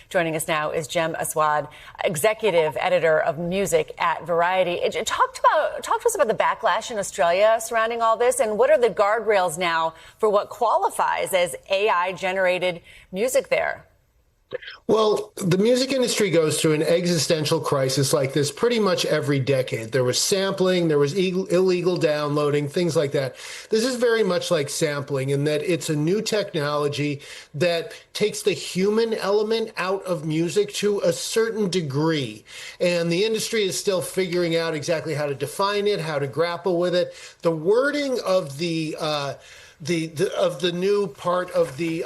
Joining us now is Jem Aswad, executive editor of music at Variety. Talk to us about the backlash in Australia surrounding all this, and what are the guardrails now for what qualifies as AI-generated music there? Well, the music industry goes through an existential crisis like this pretty much every decade. There was sampling, there was illegal downloading, things like that. This is very much like sampling in that it's a new technology that takes the human element out of music to a certain degree. And the industry is still figuring out exactly how to define it, how to grapple with it. The wording of the new part of the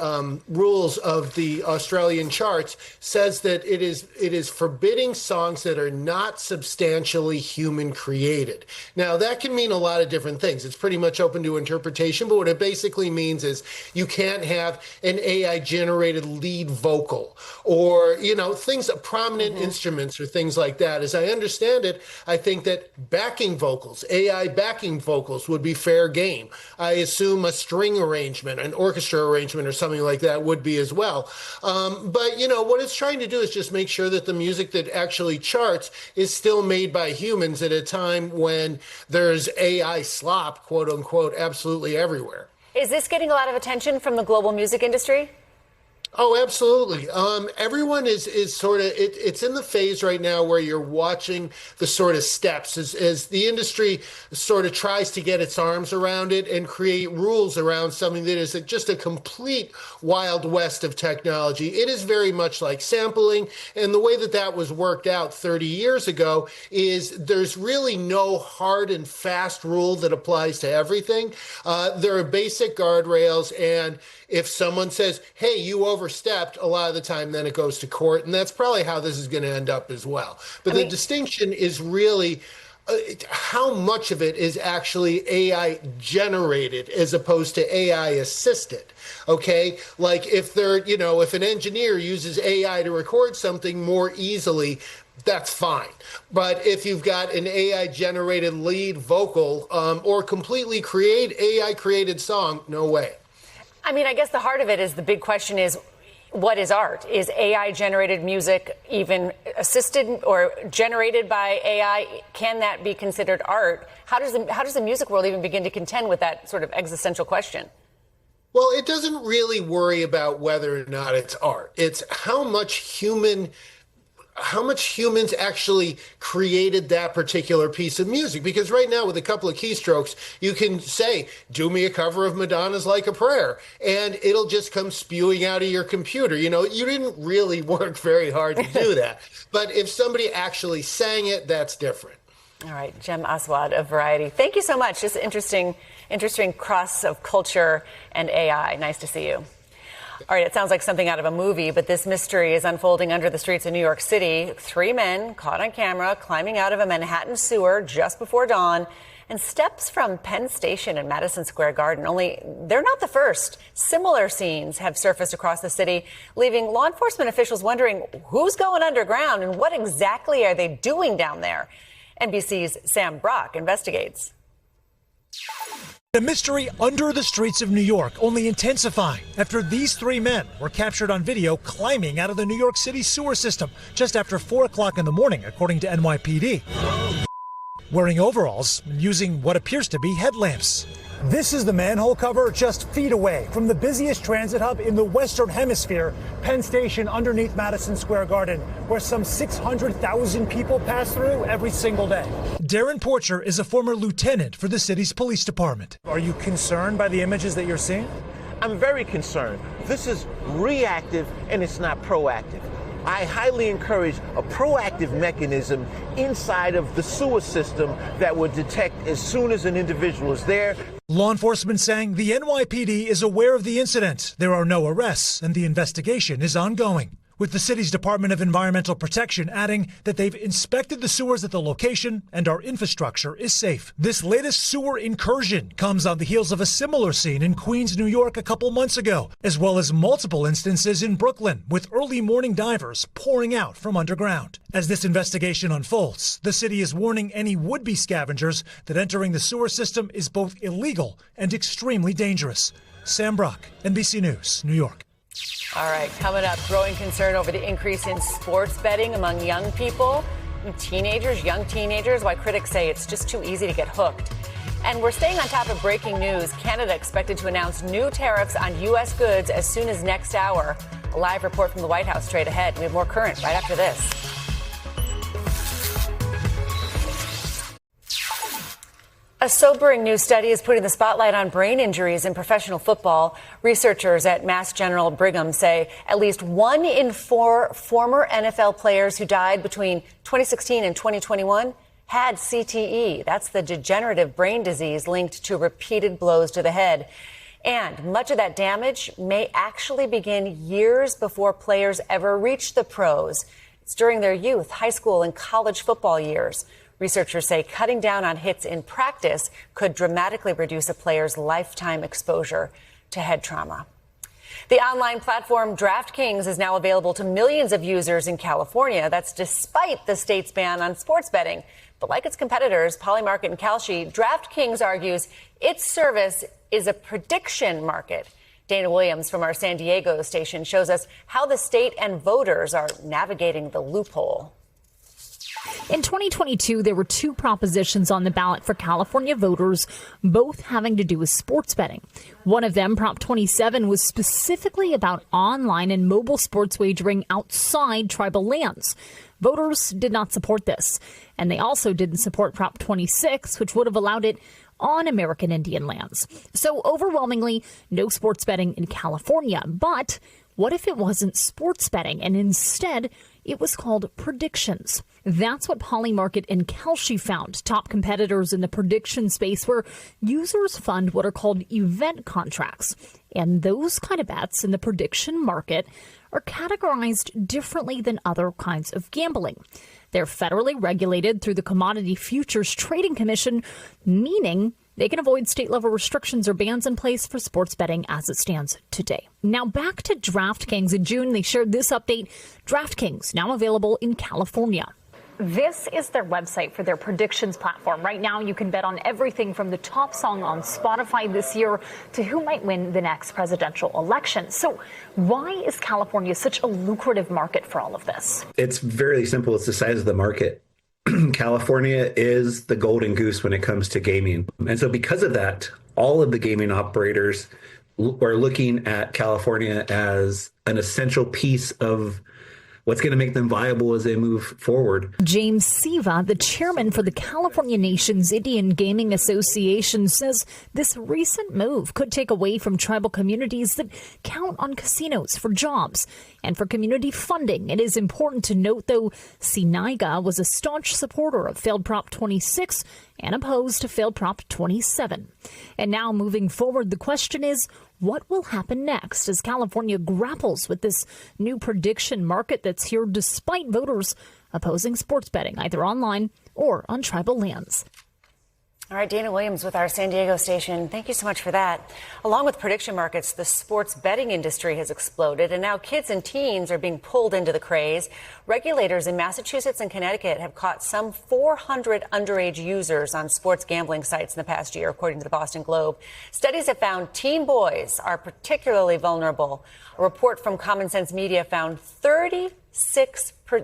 rules of the Australian charts says that it is forbidding songs that are not substantially human created. Now, that can mean a lot of different things. It's pretty much open to interpretation, but what it basically means is you can't have an AI-generated lead vocal or, things, prominent instruments or things like that. As I understand it, I think that backing vocals, AI backing vocals would be fair game. I assume a string arrangement, an orchestra arrangement or something like that would be as well. But, what it's trying to do is just make sure that the music that actually charts is still made by humans at a time when there's AI slop, quote unquote, absolutely everywhere. Is this getting a lot of attention from the global music industry? Oh, absolutely. Everyone is sort of, it's in the phase right now where you're watching the sort of steps as the industry sort of tries to get its arms around it and create rules around something that is just a complete wild west of technology. It is very much like sampling. And the way that was worked out 30 years ago is there's really no hard and fast rule that applies to everything. There are basic guardrails, and if someone says, hey, you overstepped, a lot of the time then it goes to court. And that's probably how this is going to end up as well. But the distinction is really how much of it is actually AI generated as opposed to AI assisted. Okay, like if if an engineer uses AI to record something more easily, that's fine. But if you've got an AI generated lead vocal or completely AI created song, no way. I mean, I guess the heart of it is the big question is, what is art? Is AI generated music even assisted or generated by AI? Can that be considered art? How does the music world even begin to contend with that sort of existential question? Well, it doesn't really worry about whether or not it's art. It's how much humans actually created that particular piece of music. Because right now, with a couple of keystrokes, you can say, do me a cover of Madonna's Like a Prayer, and it'll just come spewing out of your computer. You didn't really work very hard to do that. But if somebody actually sang it, that's different. All right, Jem Aswad of Variety. Thank you so much. Just interesting cross of culture and AI. Nice to see you. All right, it sounds like something out of a movie, but this mystery is unfolding under the streets of New York City. 3 men caught on camera climbing out of a Manhattan sewer just before dawn, and steps from Penn Station and Madison Square Garden. Only they're not the first. Similar scenes have surfaced across the city, leaving law enforcement officials wondering who's going underground and what exactly are they doing down there. NBC's Sam Brock investigates. The mystery under the streets of New York only intensifying after these 3 men were captured on video climbing out of the New York City sewer system just after 4 o'clock in the morning, according to NYPD. Wearing overalls and using what appears to be headlamps. This is the manhole cover just feet away from the busiest transit hub in the Western Hemisphere, Penn Station underneath Madison Square Garden, where some 600,000 people pass through every single day. Darren Porcher is a former lieutenant for the city's police department. Are you concerned by the images that you're seeing? I'm very concerned. This is reactive and it's not proactive. I highly encourage a proactive mechanism inside of the sewer system that would detect as soon as an individual is there. Law enforcement saying the NYPD is aware of the incident. There are no arrests and the investigation is ongoing, with the city's Department of Environmental Protection adding that they've inspected the sewers at the location and our infrastructure is safe. This latest sewer incursion comes on the heels of a similar scene in Queens, New York a couple months ago, as well as multiple instances in Brooklyn with early morning divers pouring out from underground. As this investigation unfolds, the city is warning any would-be scavengers that entering the sewer system is both illegal and extremely dangerous. Sam Brock, NBC News, New York. All right, coming up, growing concern over the increase in sports betting among young people, young teenagers, why critics say it's just too easy to get hooked. And we're staying on top of breaking news. Canada expected to announce new tariffs on U.S. goods as soon as next hour. A live report from the White House straight ahead. We have more current right after this. A sobering new study is putting the spotlight on brain injuries in professional football. Researchers at Mass General Brigham say at least 1 in 4 former NFL players who died between 2016 and 2021 had CTE. That's the degenerative brain disease linked to repeated blows to the head. And much of that damage may actually begin years before players ever reach the pros. It's during their youth, high school, and college football years. Researchers say cutting down on hits in practice could dramatically reduce a player's lifetime exposure to head trauma. The online platform DraftKings is now available to millions of users in California. That's despite the state's ban on sports betting. But like its competitors, Polymarket and Kalshi, DraftKings argues its service is a prediction market. Dana Williams from our San Diego station shows us how the state and voters are navigating the loophole. In 2022, there were two propositions on the ballot for California voters, both having to do with sports betting. One of them, Prop 27, was specifically about online and mobile sports wagering outside tribal lands. Voters did not support this, and they also didn't support Prop 26, which would have allowed it on American Indian lands. So overwhelmingly, no sports betting in California. But what if it wasn't sports betting and instead it was called predictions? That's what Polymarket and Kalshi found, top competitors in the prediction space, where users fund what are called event contracts. And those kind of bets in the prediction market are categorized differently than other kinds of gambling. They're federally regulated through the Commodity Futures Trading Commission, meaning they can avoid state-level restrictions or bans in place for sports betting as it stands today. Now back to DraftKings. In June, they shared this update. DraftKings, now available in California. This is their website for their predictions platform. Right now, you can bet on everything from the top song on Spotify this year to who might win the next presidential election. So why is California such a lucrative market for all of this? It's very simple. It's the size of the market. California is the golden goose when it comes to gaming. And so because of that, all of the gaming operators are looking at California as an essential piece of what's going to make them viable as they move forward. James Siva, the chairman for the California Nation's Indian Gaming Association, says this recent move could take away from tribal communities that count on casinos for jobs and for community funding. It is important to note, though, Sinaiga was a staunch supporter of failed Prop 26 and opposed to failed Prop 27. And now moving forward, the question is, what will happen next as California grapples with this new prediction market that's here despite voters opposing sports betting, either online or on tribal lands? All right, Dana Williams with our San Diego station. Thank you so much for that. Along with prediction markets, the sports betting industry has exploded, and now kids and teens are being pulled into the craze. Regulators in Massachusetts and Connecticut have caught some 400 underage users on sports gambling sites in the past year, according to the Boston Globe. Studies have found teen boys are particularly vulnerable. A report from Common Sense Media found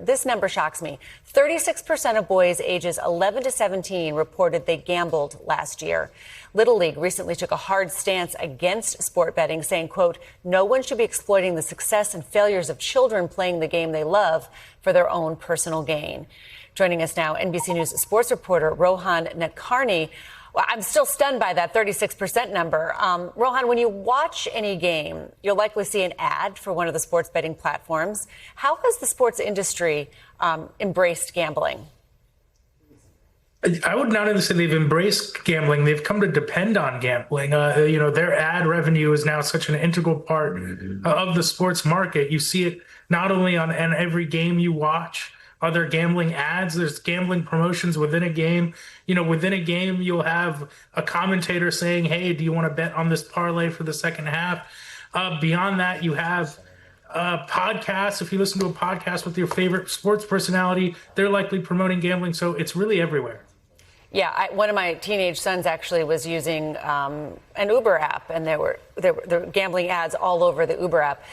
this number shocks me. 36% of boys ages 11 to 17 reported they gambled last year. Little League recently took a hard stance against sport betting, saying, quote, no one should be exploiting the success and failures of children playing the game they love for their own personal gain. Joining us now, NBC News sports reporter Rohan Nadkarni. Well, I'm still stunned by that 36% number. Rohan, when you watch any game, you'll likely see an ad for one of the sports betting platforms. How has the sports industry embraced gambling? I would not even say they've embraced gambling. They've come to depend on gambling. Their ad revenue is now such an integral part of the sports market. You see it not only on every game you watch. Are there gambling ads? There's gambling promotions within a game. Within a game, you'll have a commentator saying, hey, do you want to bet on this parlay for the second half? Beyond that, you have podcasts. If you listen to a podcast with your favorite sports personality, they're likely promoting gambling. So it's really everywhere. Yeah, one of my teenage sons actually was using an Uber app, and there were gambling ads all over the Uber app.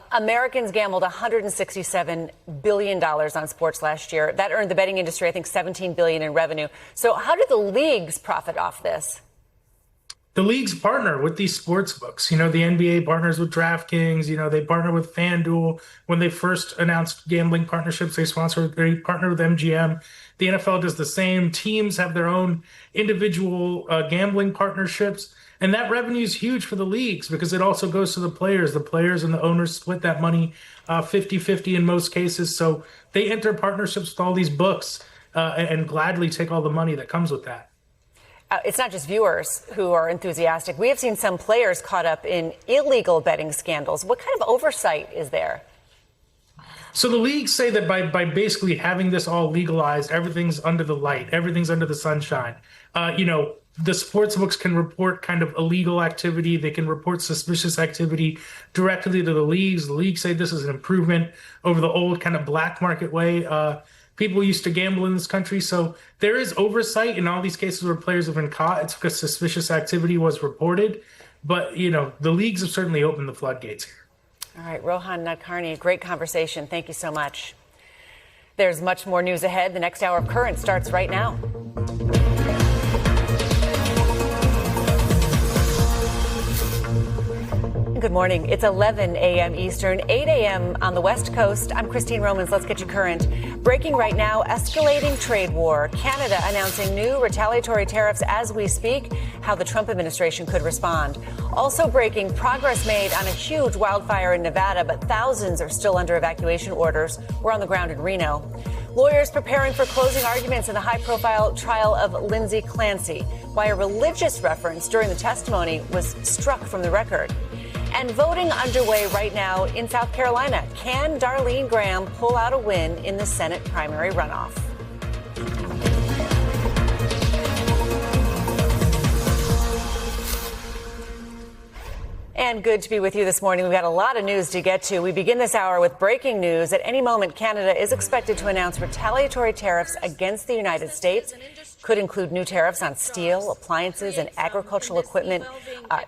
Americans gambled $167 billion on sports last year. That earned the betting industry, I think, $17 billion in revenue. So how did the leagues profit off this? The leagues partner with these sports books. The NBA partners with DraftKings. They partner with FanDuel. When they first announced gambling partnerships, they partner with MGM. The NFL does the same. Teams have their own individual gambling partnerships. And that revenue is huge for the leagues because it also goes to the players. The players and the owners split that money 50-50 in most cases. So they enter partnerships with all these books and gladly take all the money that comes with that. It's not just viewers who are enthusiastic. We have seen some players caught up in illegal betting scandals. What kind of oversight is there? So the leagues say that by basically having this all legalized, everything's under the light, everything's under the sunshine. The sports books can report kind of illegal activity. They can report suspicious activity directly to the leagues. The leagues say this is an improvement over the old kind of black market way. People used to gamble in this country. So there is oversight in all these cases where players have been caught. It's because suspicious activity was reported. But, the leagues have certainly opened the floodgates here. All right, Rohan Nadkarni, great conversation. Thank you so much. There's much more news ahead. The next hour of Current starts right now. Good morning. It's 11 a.m. Eastern, 8 a.m. on the West Coast. I'm Christine Romans. Let's get you current. Breaking right now, escalating trade war. Canada announcing new retaliatory tariffs as we speak. How the Trump administration could respond. Also breaking, progress made on a huge wildfire in Nevada, but thousands are still under evacuation orders. We're on the ground in Reno. Lawyers preparing for closing arguments in the high-profile trial of Lindsay Clancy. Why a religious reference during the testimony was struck from the record. And voting underway right now in South Carolina. Can Darlene Graham pull out a win in the Senate primary runoff? And good to be with you this morning. We've got a lot of news to get to. We begin this hour with breaking news. At any moment, Canada is expected to announce retaliatory tariffs against the United States. Could include new tariffs on steel, appliances, and agricultural equipment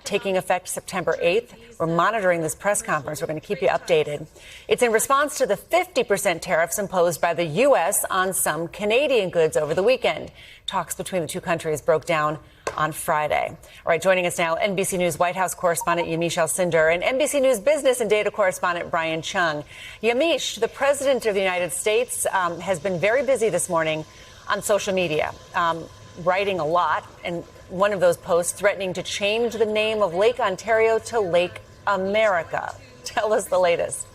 taking effect September 8th. We're monitoring this press conference. We're going to keep you updated. It's in response to the 50% tariffs imposed by the U.S. on some Canadian goods over the weekend. Talks between the two countries broke down on Friday. All right, joining us now, NBC News White House correspondent Yamiche Alcindor and NBC News business and data correspondent Brian Chung. Yamiche, the president of the United States has been very busy this morning on social media, writing a lot, and one of those posts threatening to change the name of Lake Ontario to Lake America. Tell us the latest.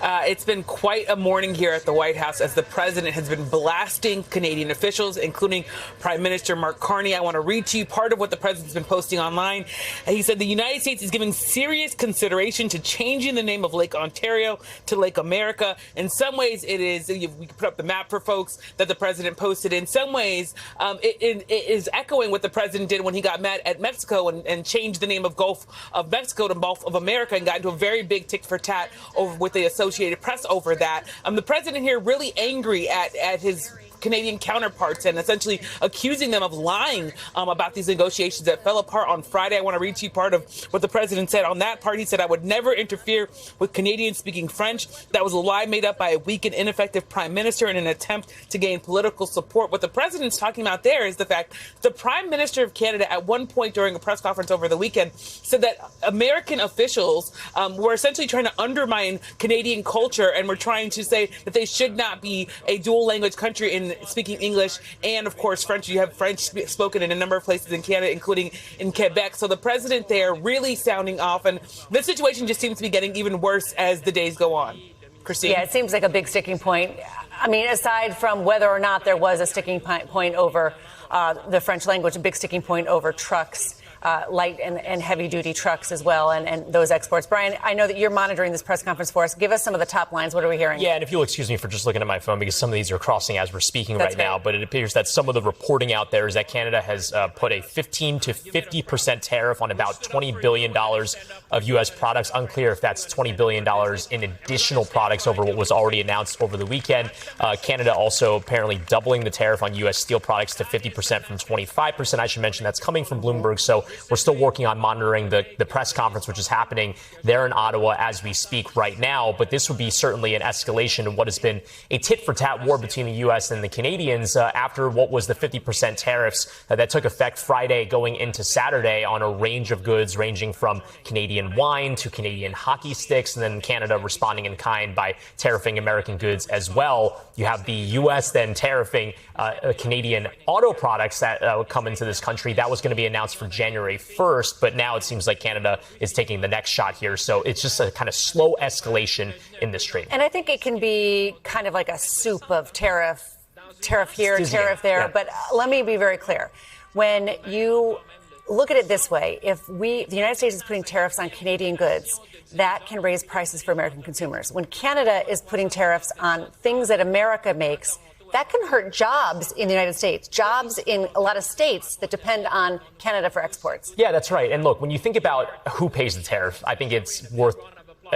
It's been quite a morning here at the White House as the president has been blasting Canadian officials, including Prime Minister Mark Carney. I want to read to you part of what the president's been posting online. He said the United States is giving serious consideration to changing the name of Lake Ontario to Lake America. In some ways, it is, we can put up the map for folks that the president posted. In some ways, it is echoing what the president did when he got mad at Mexico and changed the name of Gulf of Mexico to Gulf of America and got into a very big tit for tat over with the Associated Press over that. The president here really angry at his Canadian counterparts and essentially accusing them of lying about these negotiations that fell apart on Friday. I want to read to you part of what the president said on that part. He said, "I would never interfere with Canadians speaking French. That was a lie made up by a weak and ineffective prime minister in an attempt to gain political support." What the president's talking about there is the fact the prime minister of Canada at one point during a press conference over the weekend said that American officials were essentially trying to undermine Canadian culture and were trying to say that they should not be a dual language country in speaking English and, of course, French. You have French spoken in a number of places in Canada, including in Quebec. So the president there really sounding off. And this situation just seems to be getting even worse as the days go on. Christine? Yeah, it seems like a big sticking point. I mean, aside from whether or not there was a sticking point over the French language, a big sticking point over trucks. Light and heavy-duty trucks as well, and those exports. Brian, I know that you're monitoring this press conference for us. Give us some of the top lines. What are we hearing? Yeah, and if you'll excuse me for just looking at my phone, because some of these are crossing as we're speaking right now, but it appears that some of the reporting out there is that Canada has put a 15 to 50% tariff on about $20 billion of U.S. products. Unclear if that's $20 billion in additional products over what was already announced over the weekend. Canada also apparently doubling the tariff on U.S. steel products to 50% from 25%. I should mention that's coming from Bloomberg, so we're still working on monitoring the press conference, which is happening there in Ottawa as we speak right now. But this would be certainly an escalation of what has been a tit-for-tat war between the U.S. and the Canadians after what was the 50% tariffs that took effect Friday going into Saturday on a range of goods ranging from Canadian wine to Canadian hockey sticks, and then Canada responding in kind by tariffing American goods as well. You have the U.S. then tariffing Canadian auto products that would come into this country. That was going to be announced for January 1st, but now it seems like Canada is taking the next shot here. So it's just a kind of slow escalation in this trade. And I think it can be kind of like a soup of tariff here, tariff there. Yeah. But let me be very clear. When you look at it this way, if the United States is putting tariffs on Canadian goods, that can raise prices for American consumers. When Canada is putting tariffs on things that America makes, that can hurt jobs in the United States, jobs in a lot of states that depend on Canada for exports. Yeah, that's right. And look, when you think about who pays the tariff, I think it's worth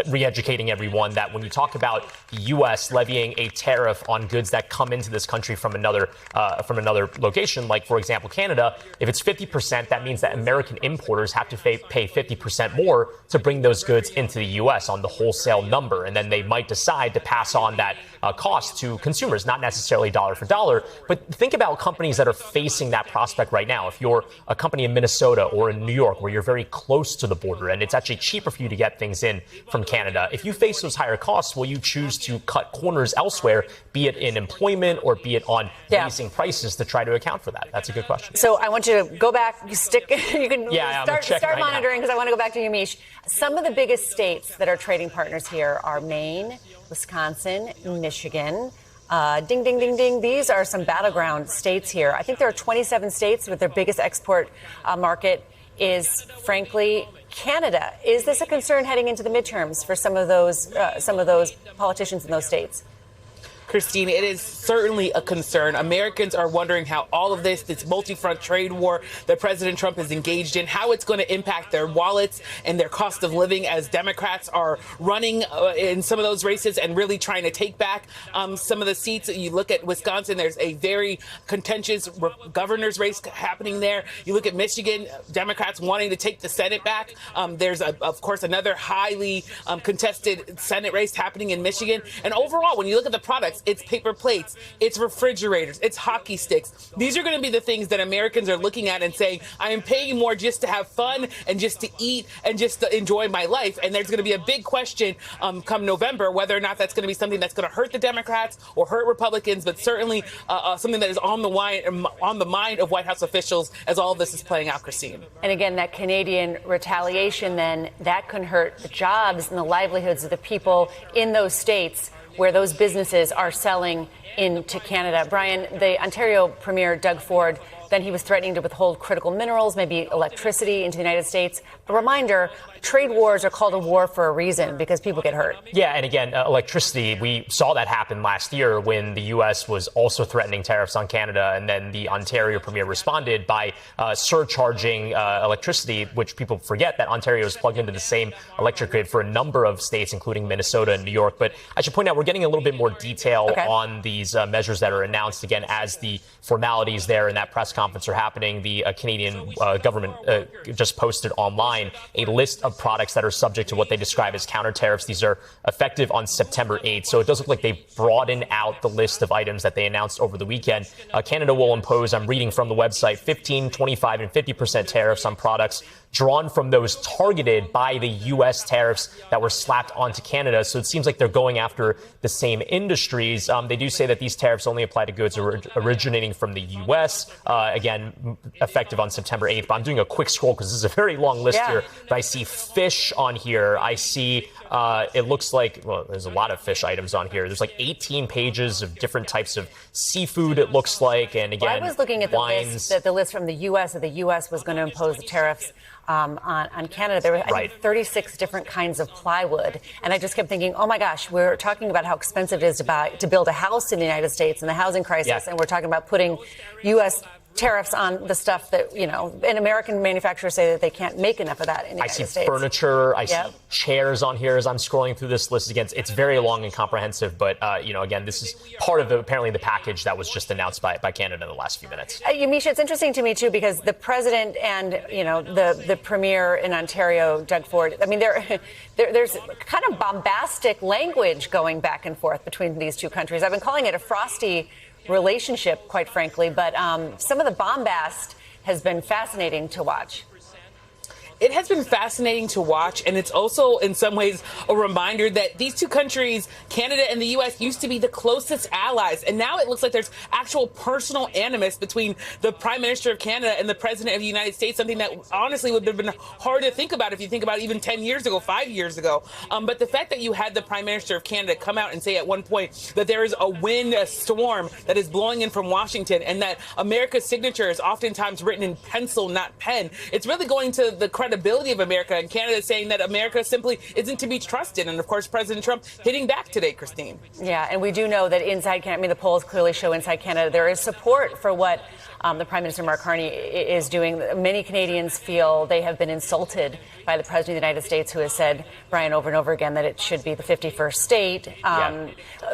re-educating everyone that when you talk about the U.S. levying a tariff on goods that come into this country from another location, like, for example, Canada, if it's 50%, that means that American importers have to pay 50% more to bring those goods into the U.S. on the wholesale number. And then they might decide to pass on that cost to consumers, not necessarily dollar for dollar. But think about companies that are facing that prospect right now. If you're a company in Minnesota or in New York, where you're very close to the border and it's actually cheaper for you to get things in from Canada, if you face those higher costs, will you choose to cut corners elsewhere, be it in employment or be it on raising prices to try to account for that? That's a good question. So I want you to go back, you can start right monitoring, because I want to go back to you, Mish. Some of the biggest states that are trading partners here are Maine, Wisconsin, Michigan. Ding, ding, ding, ding. These are some battleground states here. I think there are 27 states with their biggest export market is, frankly, Canada. Is this a concern heading into the midterms for some of those politicians in those states? Christine, it is certainly a concern. Americans are wondering how all of this multi-front trade war that President Trump is engaged in, how it's going to impact their wallets and their cost of living as Democrats are running in some of those races and really trying to take back some of the seats. You look at Wisconsin, there's a very contentious governor's race happening there. You look at Michigan, Democrats wanting to take the Senate back. There's, of course, another highly contested Senate race happening in Michigan. And overall, when you look at the products, it's paper plates, it's refrigerators, it's hockey sticks. These are going to be the things that Americans are looking at and saying, I am paying more just to have fun and just to eat and just to enjoy my life. And there's going to be a big question come November whether or not that's going to be something that's going to hurt the Democrats or hurt Republicans, but certainly something that is on the mind of White House officials as all of this is playing out, Christine. And again, that Canadian retaliation, then, that can hurt the jobs and the livelihoods of the people in those states where those businesses are selling into Canada. Brian, the Ontario Premier, Doug Ford, then he was threatening to withhold critical minerals, maybe electricity, into the United States. A reminder, trade wars are called a war for a reason, because people get hurt. Yeah, and again, electricity, we saw that happen last year when the U.S. was also threatening tariffs on Canada, and then the Ontario Premier responded by surcharging electricity, which people forget that Ontario is plugged into the same electric grid for a number of states, including Minnesota and New York. But I should point out, we're getting a little bit more detail on these measures that are announced, again, as the formalities there in that press conference are happening. The Canadian government just posted online a list of products that are subject to what they describe as counter tariffs. These are effective on September 8th. So it does look like they broadened out the list of items that they announced over the weekend. Canada will impose, I'm reading from the website, 15, 25, and 50% tariffs on products drawn from those targeted by the U.S. tariffs that were slapped onto Canada. So it seems like they're going after the same industries. They do say that these tariffs only apply to goods originating from the U.S., again, effective on September 8th. But I'm doing a quick scroll because this is a very long list here. But I see fish on here. I see it looks like, well, there's a lot of fish items on here. There's like 18 pages of different types of seafood, it looks like. And again, I was looking at wines. the list from the U.S. that the U.S. was going to impose the tariffs on Canada. There were, I think, 36 different kinds of plywood. And I just kept thinking, oh my gosh, we're talking about how expensive it is to build a house in the United States and the housing crisis. And we're talking about putting U.S. tariffs on the stuff that, and American manufacturers say that they can't make enough of that in the United States. I see furniture. I see chairs on here as I'm scrolling through this list. Again, it's very long and comprehensive. But, again, this is part of apparently the package that was just announced by Canada in the last few minutes. Misha, it's interesting to me, too, because the president and, the premier in Ontario, Doug Ford, I mean, there's kind of bombastic language going back and forth between these two countries. I've been calling it a frosty relationship, quite frankly, but some of the bombast has been fascinating to watch. It has been fascinating to watch, and it's also in some ways a reminder that these two countries, Canada and the U.S., used to be the closest allies, and now it looks like there's actual personal animus between the Prime Minister of Canada and the President of the United States, something that honestly would have been hard to think about if you think about even 10 years ago, 5 years ago. But the fact that you had the Prime Minister of Canada come out and say at one point that there is a storm that is blowing in from Washington, and that America's signature is oftentimes written in pencil, not pen, it's really going to the credibility credibility of America, and Canada is saying that America simply isn't to be trusted. And of course, President Trump hitting back today, Christine. Yeah, and we do know that inside Canada, I mean, the polls clearly show inside Canada there is support for what the Prime Minister Mark Carney is doing. Many Canadians feel they have been insulted by the President of the United States, who has said, Brian, over and over again, that it should be the 51st state.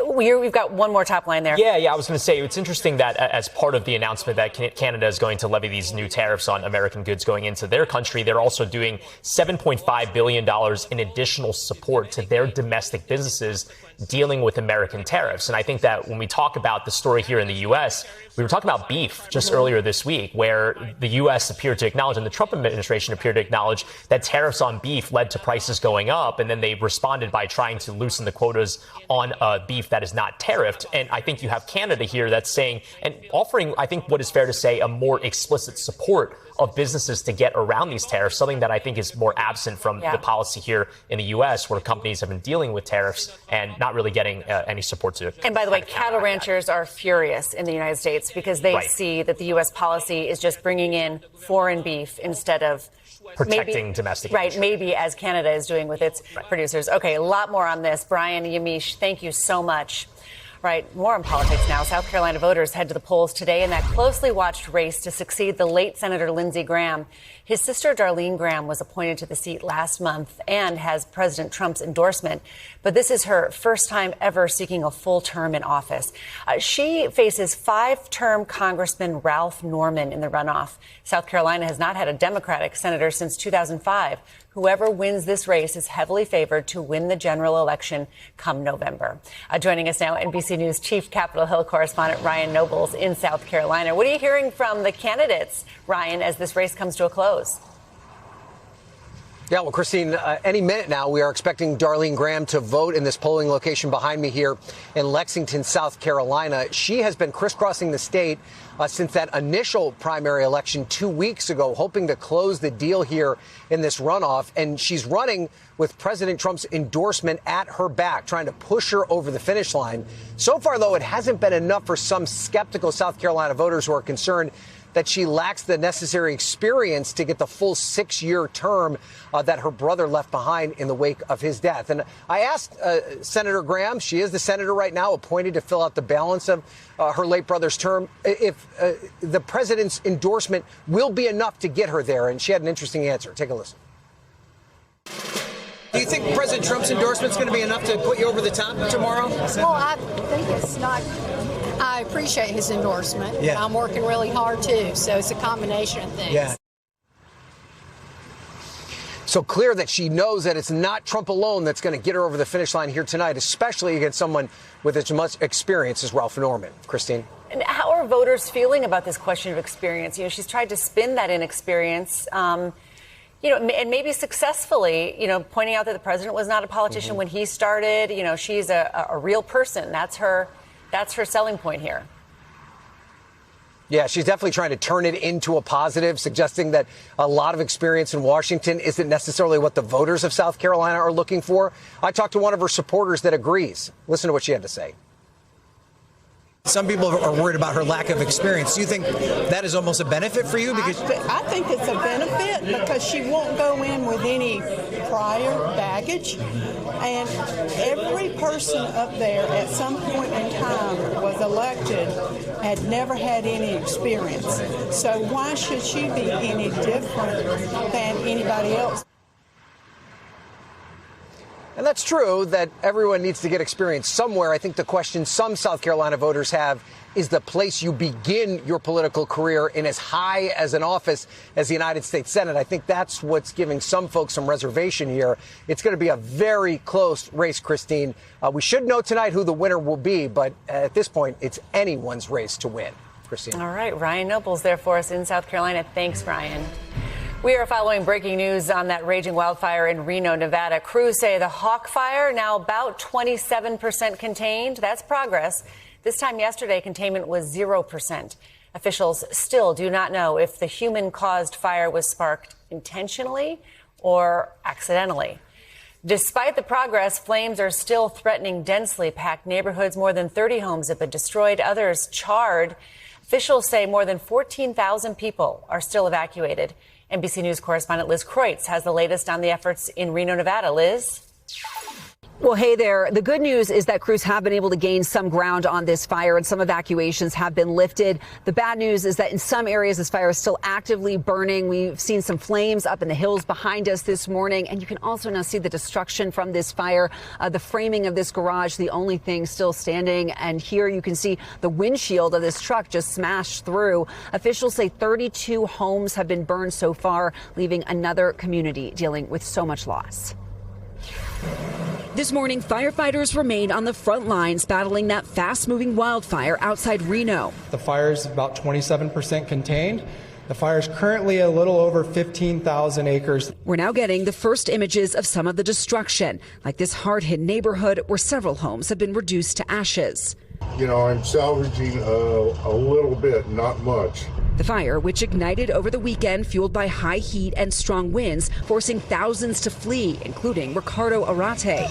We've got one more top line there. Yeah, I was going to say, it's interesting that as part of the announcement that Canada is going to levy these new tariffs on American goods going into their country, they're also doing $7.5 billion in additional support to their domestic businesses dealing with American tariffs. And I think that when we talk about the story here in the U.S., we were talking about beef just earlier this week, where the U.S. appeared to acknowledge, and the Trump administration appeared to acknowledge, that tariffs on beef led to prices going up. And then they responded by trying to loosen the quotas on beef that is not tariffed. And I think you have Canada here that's saying, and offering, I think what is fair to say, a more explicit support of businesses to get around these tariffs, something that I think is more absent from the policy here in the U.S., where companies have been dealing with tariffs and not really getting any support to it. And by the way, cattle ranchers are furious in the United States because they see that the U.S. policy is just bringing in foreign beef instead of protecting domestic. Right, maybe as Canada is doing with its producers. Okay, a lot more on this. Brian, Yamiche, thank you so much. Right, more on politics now. South Carolina voters head to the polls today in that closely watched race to succeed the late Senator Lindsey Graham. His sister, Darlene Graham, was appointed to the seat last month and has President Trump's endorsement. But this is her first time ever seeking a full term in office. She faces five-term Congressman Ralph Norman in the runoff. South Carolina has not had a Democratic senator since 2005. Whoever wins this race is heavily favored to win the general election come November. Joining us now, NBC News Chief Capitol Hill correspondent Ryan Nobles in South Carolina. What are you hearing from the candidates, Ryan, as this race comes to a close? Yeah, well, Christine, any minute now, we are expecting Darlene Graham to vote in this polling location behind me here in Lexington, South Carolina. She has been crisscrossing the state since that initial primary election 2 weeks ago, hoping to close the deal here in this runoff. And she's running with President Trump's endorsement at her back, trying to push her over the finish line. So far, though, it hasn't been enough for some skeptical South Carolina voters who are concerned that she lacks the necessary experience to get the full 6-year term that her brother left behind in the wake of his death. And I asked Senator Graham, she is the senator right now appointed to fill out the balance of her late brother's term, if the president's endorsement will be enough to get her there. And she had an interesting answer. Take a listen. Do you think President Trump's endorsement is going to be enough to put you over the top tomorrow? Well, I think it's not. I appreciate his endorsement. Yeah. I'm working really hard, too. So it's a combination of things. Yeah. So clear that she knows that it's not Trump alone that's going to get her over the finish line here tonight, especially against someone with as much experience as Ralph Norman. Christine? And how are voters feeling about this question of experience? You know, she's tried to spin that inexperience. And maybe successfully, pointing out that the president was not a politician when he started. She's a real person. That's her selling point here. Yeah, she's definitely trying to turn it into a positive, suggesting that a lot of experience in Washington isn't necessarily what the voters of South Carolina are looking for. I talked to one of her supporters that agrees. Listen to what she had to say. Some people are worried about her lack of experience. Do you think that is almost a benefit for you? Because I think it's a benefit because she won't go in with any prior baggage. And every person up there at some point in time was elected had never had any experience. So why should she be any different than anybody else? And that's true that everyone needs to get experience somewhere. I think the question some South Carolina voters have is the place you begin your political career in as high as an office as the United States Senate. I think that's what's giving some folks some reservation here. It's going to be a very close race, Christine. We should know tonight who the winner will be, but at this point, it's anyone's race to win. Christine. All right. Ryan Nobles there for us in South Carolina. Thanks, Ryan. We are following breaking news on that raging wildfire in Reno, Nevada. Crews say the Hawk Fire now about 27% contained. That's progress. This time yesterday, containment was 0%. Officials still do not know if the human-caused fire was sparked intentionally or accidentally. Despite the progress, flames are still threatening densely packed neighborhoods. More than 30 homes have been destroyed, others charred. Officials say more than 14,000 people are still evacuated. NBC News correspondent Liz Kreutz has the latest on the efforts in Reno, Nevada. Liz? Well, hey there. The good news is that crews have been able to gain some ground on this fire and some evacuations have been lifted. The bad news is that in some areas, this fire is still actively burning. We've seen some flames up in the hills behind us this morning, and you can also now see the destruction from this fire. The framing of this garage, the only thing still standing. And here you can see the windshield of this truck just smashed through. Officials say 32 homes have been burned so far, leaving another community dealing with so much loss. This morning, firefighters remained on the front lines battling that fast-moving wildfire outside Reno. The fire is about 27% contained. The fire is currently a little over 15,000 acres. We're now getting the first images of some of the destruction, like this hard-hit neighborhood where several homes have been reduced to ashes. You know, I'm salvaging a little bit, not much. The fire, which ignited over the weekend, fueled by high heat and strong winds, forcing thousands to flee, including Ricardo Arate,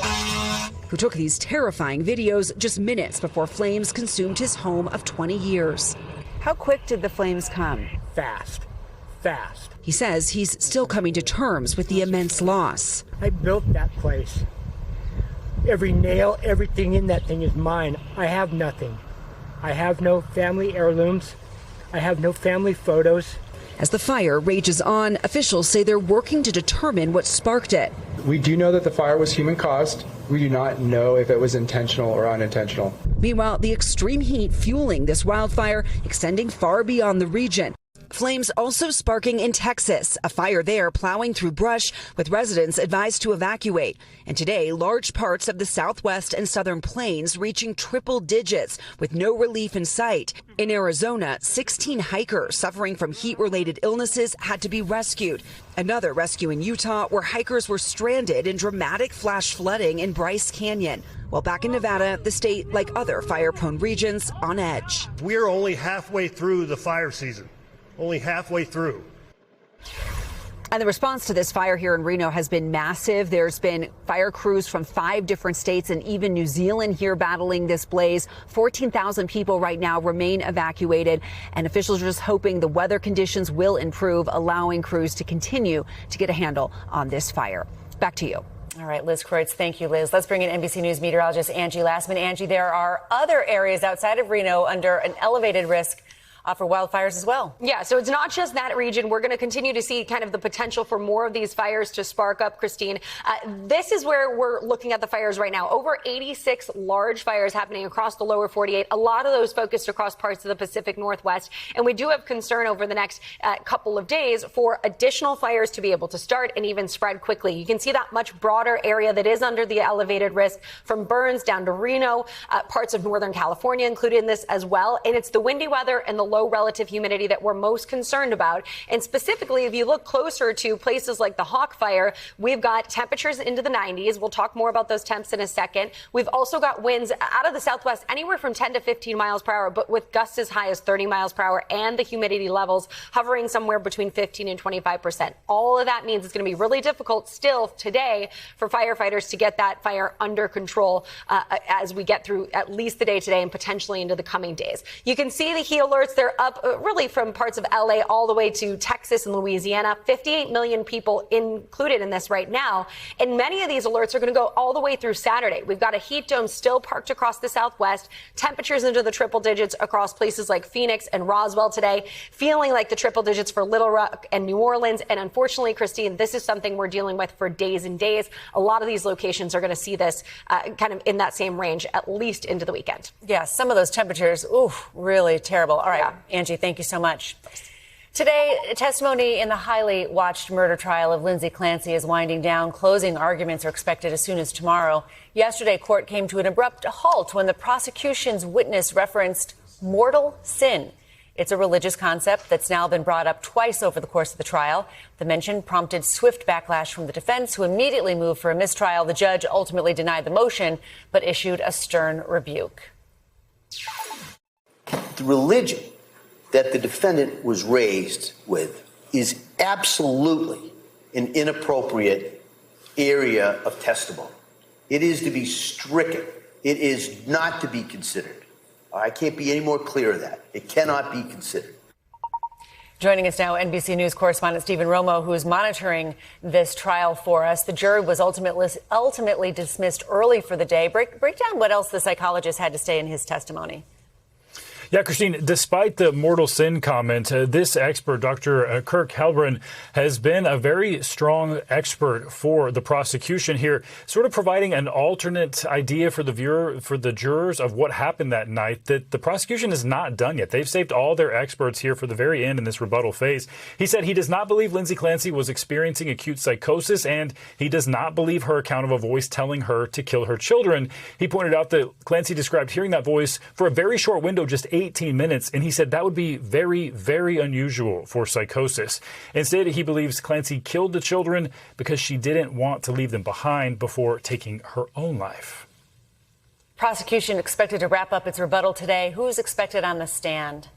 who took these terrifying videos just minutes before flames consumed his home of 20 years. How quick did the flames come? Fast. He says he's still coming to terms with the immense loss. I built that place. Every nail, everything in that thing is mine. I have nothing. I have no family heirlooms. I have no family photos. As the fire rages on, officials say they're working to determine what sparked it. We do know that the fire was human caused. We do not know if it was intentional or unintentional. Meanwhile, the extreme heat fueling this wildfire extending far beyond the region. Flames also sparking in Texas, a fire there plowing through brush with residents advised to evacuate. And today, large parts of the southwest and southern plains reaching triple digits with no relief in sight. In Arizona, 16 hikers suffering from heat-related illnesses had to be rescued. Another rescue in Utah where hikers were stranded in dramatic flash flooding in Bryce Canyon. While back in Nevada, the state, like other fire-prone regions, on edge. We're only halfway through the fire season. Only halfway through. And the response to this fire here in Reno has been massive. There's been fire crews from 5 different states and even New Zealand here battling this blaze. 14,000 people right now remain evacuated, and officials are just hoping the weather conditions will improve, allowing crews to continue to get a handle on this fire. Back to you. All right, Liz Kreutz. Thank you, Liz. Let's bring in NBC News meteorologist Angie Lastman. Angie, there are other areas outside of Reno under an elevated risk for wildfires as well. Yeah, so it's not just that region. We're going to continue to see kind of the potential for more of these fires to spark up, Christine. This is where we're looking at the fires right now. Over 86 large fires happening across the lower 48. A lot of those focused across parts of the Pacific Northwest. And we do have concern over the next couple of days for additional fires to be able to start and even spread quickly. You can see that much broader area that is under the elevated risk from Burns down to Reno, parts of Northern California included in this as well. And it's the windy weather and the low relative humidity that we're most concerned about. And specifically, if you look closer to places like the Hawk Fire, we've got temperatures into the 90s. We'll talk more about those temps in a second. We've also got winds out of the southwest anywhere from 10 to 15 miles per hour, but with gusts as high as 30 miles per hour and the humidity levels hovering somewhere between 15 and 25%. All of that means it's going to be really difficult still today for firefighters to get that fire under control as we get through at least the day today and potentially into the coming days. You can see the heat alerts. They're up really from parts of LA all the way to Texas and Louisiana. 58 million people included in this right now. And many of these alerts are going to go all the way through Saturday. We've got a heat dome still parked across the southwest, temperatures into the triple digits across places like Phoenix and Roswell today, feeling like the triple digits for Little Rock and New Orleans. And unfortunately, Christine, this is something we're dealing with for days and days. A lot of these locations are going to see this kind of in that same range, at least into the weekend. Yeah, some of those temperatures, really terrible. All right, yeah. Angie, thank you so much. Today, testimony in the highly watched murder trial of Lindsay Clancy is winding down. Closing arguments are expected as soon as tomorrow. Yesterday, court came to an abrupt halt when the prosecution's witness referenced mortal sin. It's a religious concept that's now been brought up twice over the course of the trial. The mention prompted swift backlash from the defense, who immediately moved for a mistrial. The judge ultimately denied the motion, but issued a stern rebuke. The religion that the defendant was raised with is absolutely an inappropriate area of testimony. It is to be stricken. It is not to be considered. I can't be any more clear of that. It cannot be considered. Joining us now, NBC News correspondent Stephen Romo, who is monitoring this trial for us. The jury was ultimately dismissed early for the day. Break down what else the psychologist had to say in his testimony. Yeah, Christine, despite the mortal sin comment, this expert, Dr. Kirk Halbrin, has been a very strong expert for the prosecution here, sort of providing an alternate idea for the jurors of what happened that night that the prosecution is not done yet. They've saved all their experts here for the very end in this rebuttal phase. He said he does not believe Lindsay Clancy was experiencing acute psychosis, and he does not believe her account of a voice telling her to kill her children. He pointed out that Clancy described hearing that voice for a very short window, just 18 minutes, and he said that would be very, very unusual for psychosis. Instead, he believes Clancy killed the children because she didn't want to leave them behind before taking her own life. Prosecution expected to wrap up its rebuttal today. Who's expected on the stand?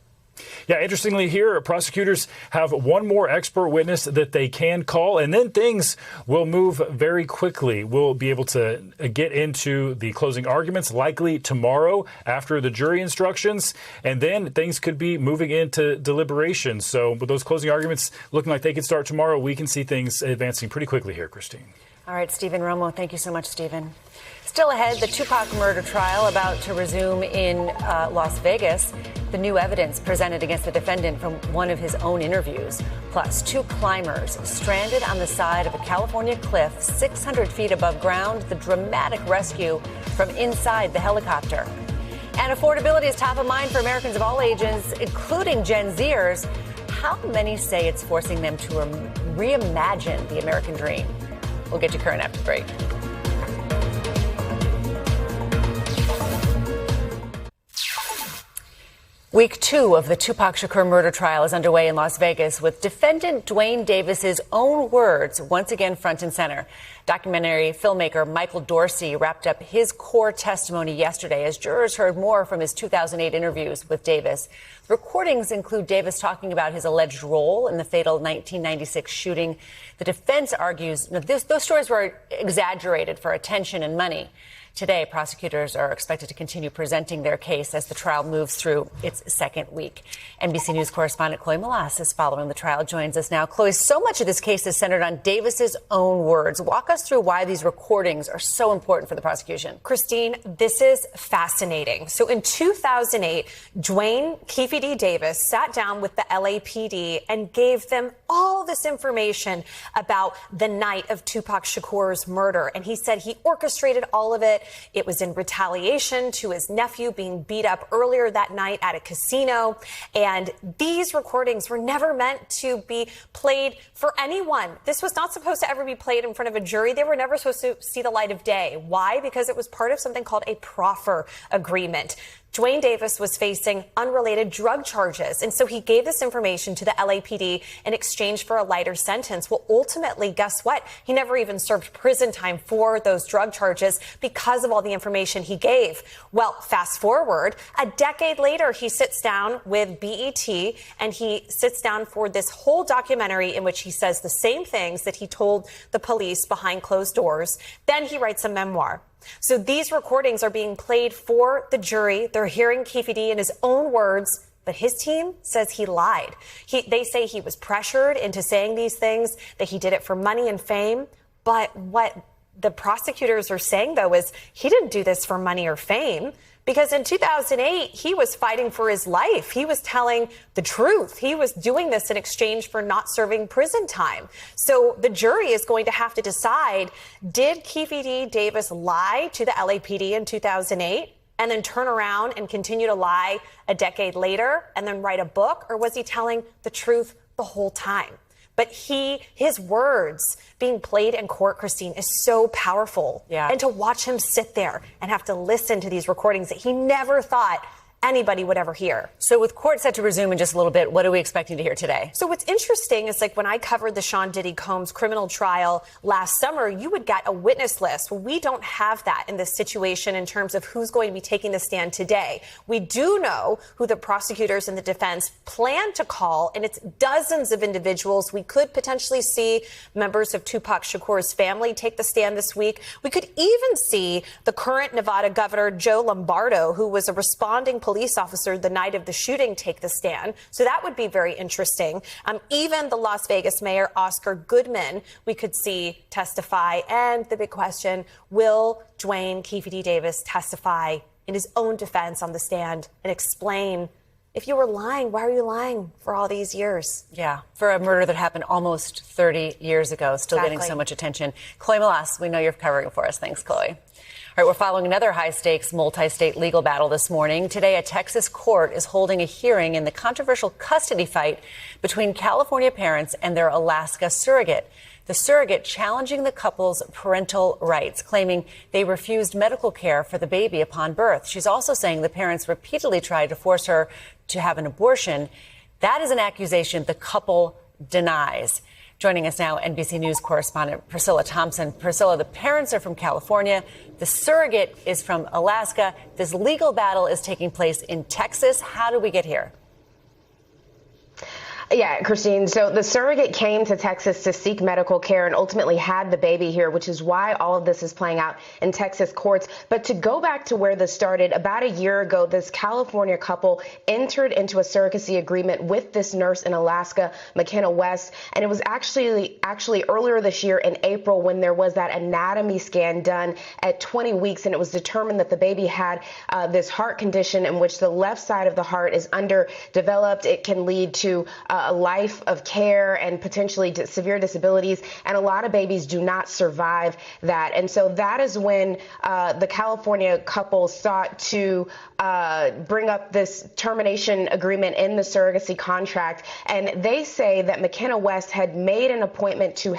Yeah, interestingly here, prosecutors have one more expert witness that they can call, and then things will move very quickly. We'll be able to get into the closing arguments likely tomorrow after the jury instructions, and then things could be moving into deliberation. So with those closing arguments looking like they could start tomorrow, we can see things advancing pretty quickly here, Christine. All right, Stephen Romo, thank you so much, Stephen. Still ahead, the Tupac murder trial about to resume in Las Vegas. The new evidence presented against the defendant from one of his own interviews. Plus, 2 climbers stranded on the side of a California cliff 600 feet above ground. The dramatic rescue from inside the helicopter. And affordability is top of mind for Americans of all ages, including Gen Zers. How many say it's forcing them to reimagine the American dream? We'll get to current after the break. Week 2 of the Tupac Shakur murder trial is underway in Las Vegas, with defendant Duane Davis's own words once again front and center. Documentary filmmaker Michael Dorsey wrapped up his core testimony yesterday as jurors heard more from his 2008 interviews with Davis. The recordings include Davis talking about his alleged role in the fatal 1996 shooting. The defense argues those stories were exaggerated for attention and money. Today, prosecutors are expected to continue presenting their case as the trial moves through its second week. NBC News correspondent Chloe Molas, following the trial, joins us now. Chloe, so much of this case is centered on Davis's own words. Walk us through why these recordings are so important for the prosecution. Christine, this is fascinating. So in 2008, Duane Keefe D. Davis sat down with the LAPD and gave them all this information about the night of Tupac Shakur's murder. And he said he orchestrated all of it. It was in retaliation to his nephew being beat up earlier that night at a casino. And these recordings were never meant to be played for anyone. This was not supposed to ever be played in front of a jury. They were never supposed to see the light of day. Why? Because it was part of something called a proffer agreement. Duane Davis was facing unrelated drug charges, and so he gave this information to the LAPD in exchange for a lighter sentence. Well, ultimately, guess what? He never even served prison time for those drug charges because of all the information he gave. Well, fast forward, a decade later, he sits down with BET, and he sits down for this whole documentary in which he says the same things that he told the police behind closed doors. Then he writes a memoir. So these recordings are being played for the jury. They're hearing Keefe D in his own words, but his team says he lied. They say he was pressured into saying these things, that he did it for money and fame. But what the prosecutors are saying, though, is he didn't do this for money or fame. Because in 2008, he was fighting for his life. He was telling the truth. He was doing this in exchange for not serving prison time. So the jury is going to have to decide, did Keefe D. Davis lie to the LAPD in 2008 and then turn around and continue to lie a decade later and then write a book? Or was he telling the truth the whole time? But his words being played in court, Christine, is so powerful. Yeah. And to watch him sit there and have to listen to these recordings that he never thought anybody would ever hear. So with court set to resume in just a little bit, what are we expecting to hear today? So what's interesting is, like, when I covered the Sean Diddy Combs criminal trial last summer, you would get a witness list. Well, we don't have that in this situation in terms of who's going to be taking the stand today. We do know who the prosecutors and the defense plan to call, and it's dozens of individuals. We could potentially see members of Tupac Shakur's family take the stand this week. We could even see the current Nevada governor, Joe Lombardo, who was a responding police officer the night of the shooting take the stand. So that would be very interesting. Even the Las Vegas mayor, Oscar Goodman, we could see testify. And the big question, will Dwayne Keefe Davis testify in his own defense on the stand and explain, if you were lying, why are you lying for all these years? Yeah, for a murder that happened almost 30 years ago, still getting so much attention. Chloe Malas, we know you're covering it for us. Thanks, Chloe. All right, we're following another high-stakes, multi-state legal battle this morning. Today, a Texas court is holding a hearing in the controversial custody fight between California parents and their Alaska surrogate. The surrogate challenging the couple's parental rights, claiming they refused medical care for the baby upon birth. She's also saying the parents repeatedly tried to force her to have an abortion. That is an accusation the couple denies. Joining us now, NBC News correspondent Priscilla Thompson. Priscilla, the parents are from California. The surrogate is from Alaska. This legal battle is taking place in Texas. How do we get here? Yeah, Christine. So the surrogate came to Texas to seek medical care and ultimately had the baby here, which is why all of this is playing out in Texas courts. But to go back to where this started, about a year ago, this California couple entered into a surrogacy agreement with this nurse in Alaska, McKenna West. And it was actually earlier this year in April when there was that anatomy scan done at 20 weeks. And it was determined that the baby had this heart condition in which the left side of the heart is underdeveloped. It can lead to a life of care and potentially severe disabilities. And a lot of babies do not survive that. And so that is when the California couple sought to bring up this termination agreement in the surrogacy contract. And they say that McKenna West had made an appointment to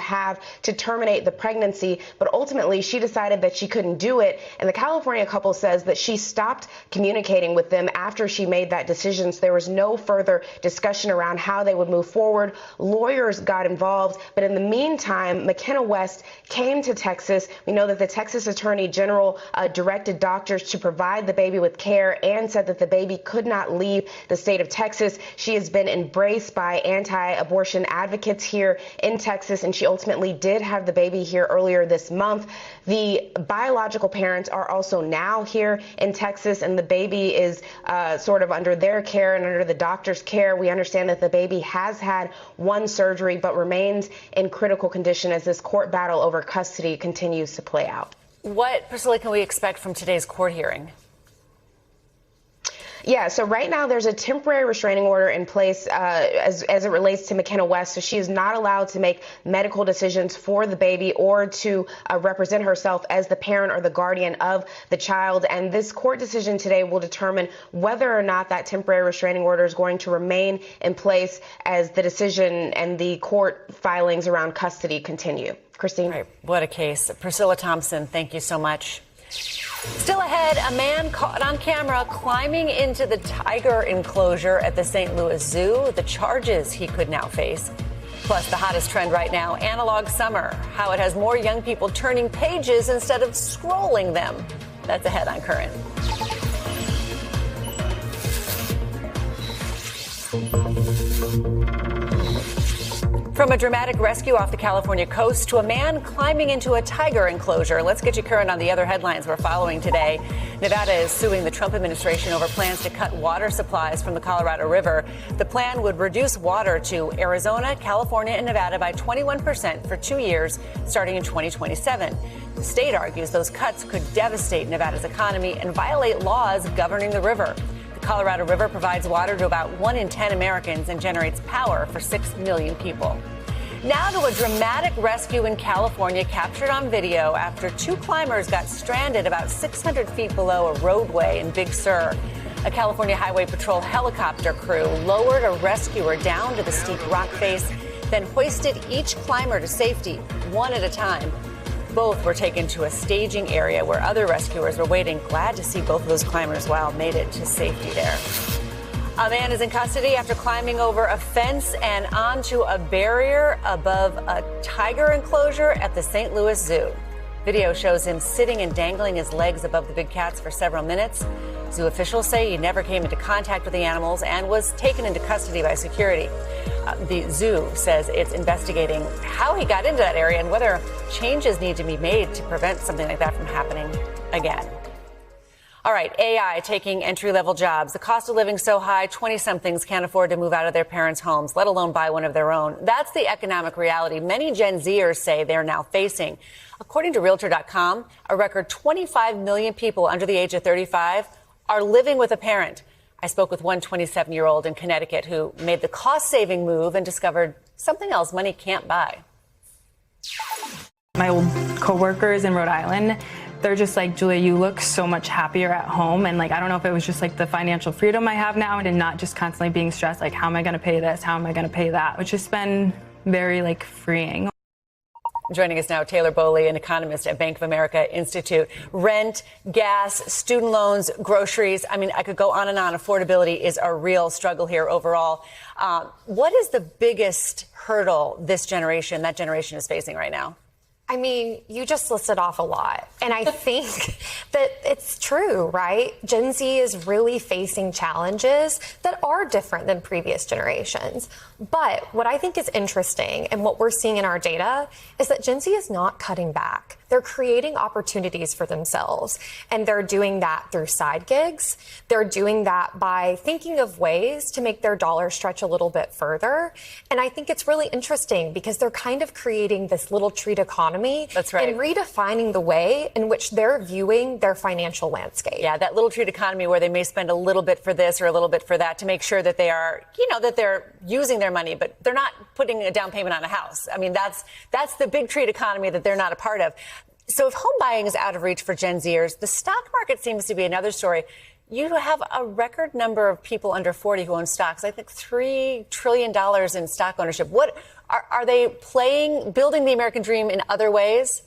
terminate the pregnancy, but ultimately she decided that she couldn't do it. And the California couple says that she stopped communicating with them after she made that decision. So there was no further discussion around how they would move forward. Lawyers got involved. But in the meantime, McKenna West came to Texas. We know that the Texas Attorney General directed doctors to provide the baby with care and said that the baby could not leave the state of Texas. She has been embraced by anti-abortion advocates here in Texas, and she ultimately did have the baby here earlier this month. The biological parents are also now here in Texas, and the baby is sort of under their care and under the doctor's care. We understand that the baby has had one surgery but remains in critical condition as this court battle over custody continues to play out. What, Priscilla, can we expect from today's court hearing? Yeah, so right now there's a temporary restraining order in place as it relates to McKenna West. So she is not allowed to make medical decisions for the baby or to represent herself as the parent or the guardian of the child. And this court decision today will determine whether or not that temporary restraining order is going to remain in place as the decision and the court filings around custody continue. Christine. Right. What a case. Priscilla Thompson, thank you so much. Still ahead, a man caught on camera climbing into the tiger enclosure at the St. Louis Zoo. The charges he could now face. Plus, the hottest trend right now, analog summer. How it has more young people turning pages instead of scrolling them. That's ahead on Current. From a dramatic rescue off the California coast to a man climbing into a tiger enclosure. Let's get you current on the other headlines we're following today. Nevada is suing the Trump administration over plans to cut water supplies from the Colorado River. The plan would reduce water to Arizona, California, and Nevada by 21% for 2 years, starting in 2027. The state argues those cuts could devastate Nevada's economy and violate laws governing the river. The Colorado River provides water to about 1 in 10 Americans and generates power for 6 million people. Now to a dramatic rescue in California captured on video after 2 climbers got stranded about 600 feet below a roadway in Big Sur. A California Highway Patrol helicopter crew lowered a rescuer down to the steep rock face, then hoisted each climber to safety, one at a time. Both were taken to a staging area where other rescuers were waiting. Glad to see both of those climbers, made it to safety there. A man is in custody after climbing over a fence and onto a barrier above a tiger enclosure at the St. Louis Zoo. Video shows him sitting and dangling his legs above the big cats for several minutes. Zoo officials say he never came into contact with the animals and was taken into custody by security. The zoo says it's investigating how he got into that area and whether changes need to be made to prevent something like that from happening again. All right, AI taking entry-level jobs. The cost of living so high, 20-somethings can't afford to move out of their parents' homes, let alone buy one of their own. That's the economic reality many Gen Zers say they're now facing. According to Realtor.com, a record 25 million people under the age of 35 are living with a parent. I spoke with one 27-year-old in Connecticut who made the cost-saving move and discovered something else money can't buy. My old coworkers in Rhode Island, they're just like, Julia, you look so much happier at home. And like, I don't know if it was just like the financial freedom I have now and not just constantly being stressed, like, how am I going to pay this? How am I going to pay that? Which has been very like freeing. Joining us now, Taylor Boley, an economist at Bank of America Institute. Rent, gas, student loans, groceries. I mean, I could go on and on. Affordability is a real struggle here overall. What is the biggest hurdle that generation is facing right now? I mean, you just listed off a lot. And I think that it's true, right? Gen Z is really facing challenges that are different than previous generations. But what I think is interesting and what we're seeing in our data is that Gen Z is not cutting back. They're creating opportunities for themselves. And they're doing that through side gigs. They're doing that by thinking of ways to make their dollar stretch a little bit further. And I think it's really interesting because they're kind of creating this little treat economy. That's right. And redefining the way in which they're viewing their financial landscape. Yeah, that little treat economy where they may spend a little bit for this or a little bit for that to make sure that they are, that they're using their money, but they're not putting a down payment on a house. I mean, that's the big treat economy that they're not a part of. So if home buying is out of reach for Gen Zers, the stock market seems to be another story. You have a record number of people under 40 who own stocks. I think $3 trillion in stock ownership. What are they building the American dream in other ways?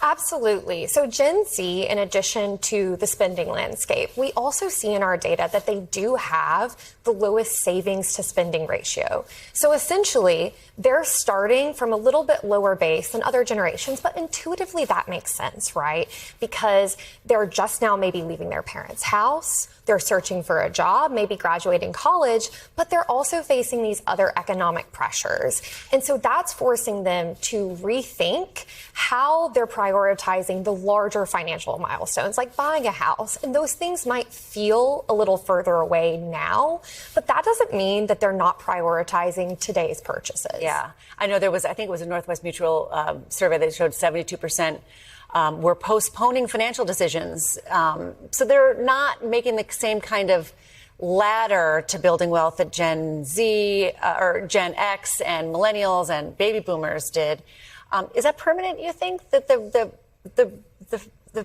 Absolutely. So Gen Z, in addition to the spending landscape, we also see in our data that they do have the lowest savings to spending ratio. So essentially, they're starting from a little bit lower base than other generations, but intuitively that makes sense, right? Because they're just now maybe leaving their parents' house. They're searching for a job, maybe graduating college, but they're also facing these other economic pressures. And so that's forcing them to rethink how they're prioritizing the larger financial milestones, like buying a house. And those things might feel a little further away now, but that doesn't mean that they're not prioritizing today's purchases. Yeah, I know I think it was a Northwest Mutual survey that showed 72% were postponing financial decisions. So they're not making the same kind of ladder to building wealth that Gen Z or Gen X and millennials and baby boomers did. Is that permanent, you think, that the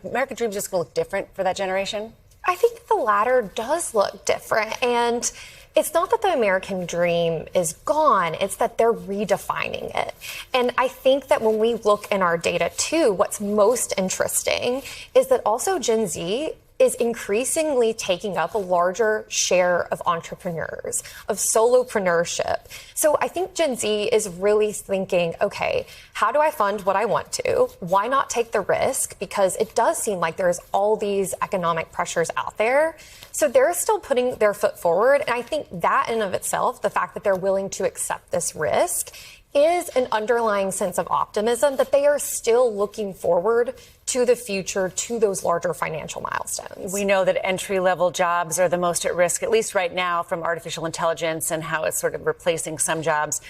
American dream is just going to look different for that generation? I think the latter does look different. And it's not that the American dream is gone, it's that they're redefining it. And I think that when we look in our data too, what's most interesting is that also Gen Z is increasingly taking up a larger share of entrepreneurs, of solopreneurship. So I think Gen Z is really thinking, okay, how do I fund what I want to? Why not take the risk? Because it does seem like there's all these economic pressures out there. So they're still putting their foot forward. And I think that in and of itself, the fact that they're willing to accept this risk is an underlying sense of optimism that they are still looking forward to the future, to those larger financial milestones. We know that entry-level jobs are the most at risk, at least right now, from artificial intelligence and how it's sort of replacing some jobs.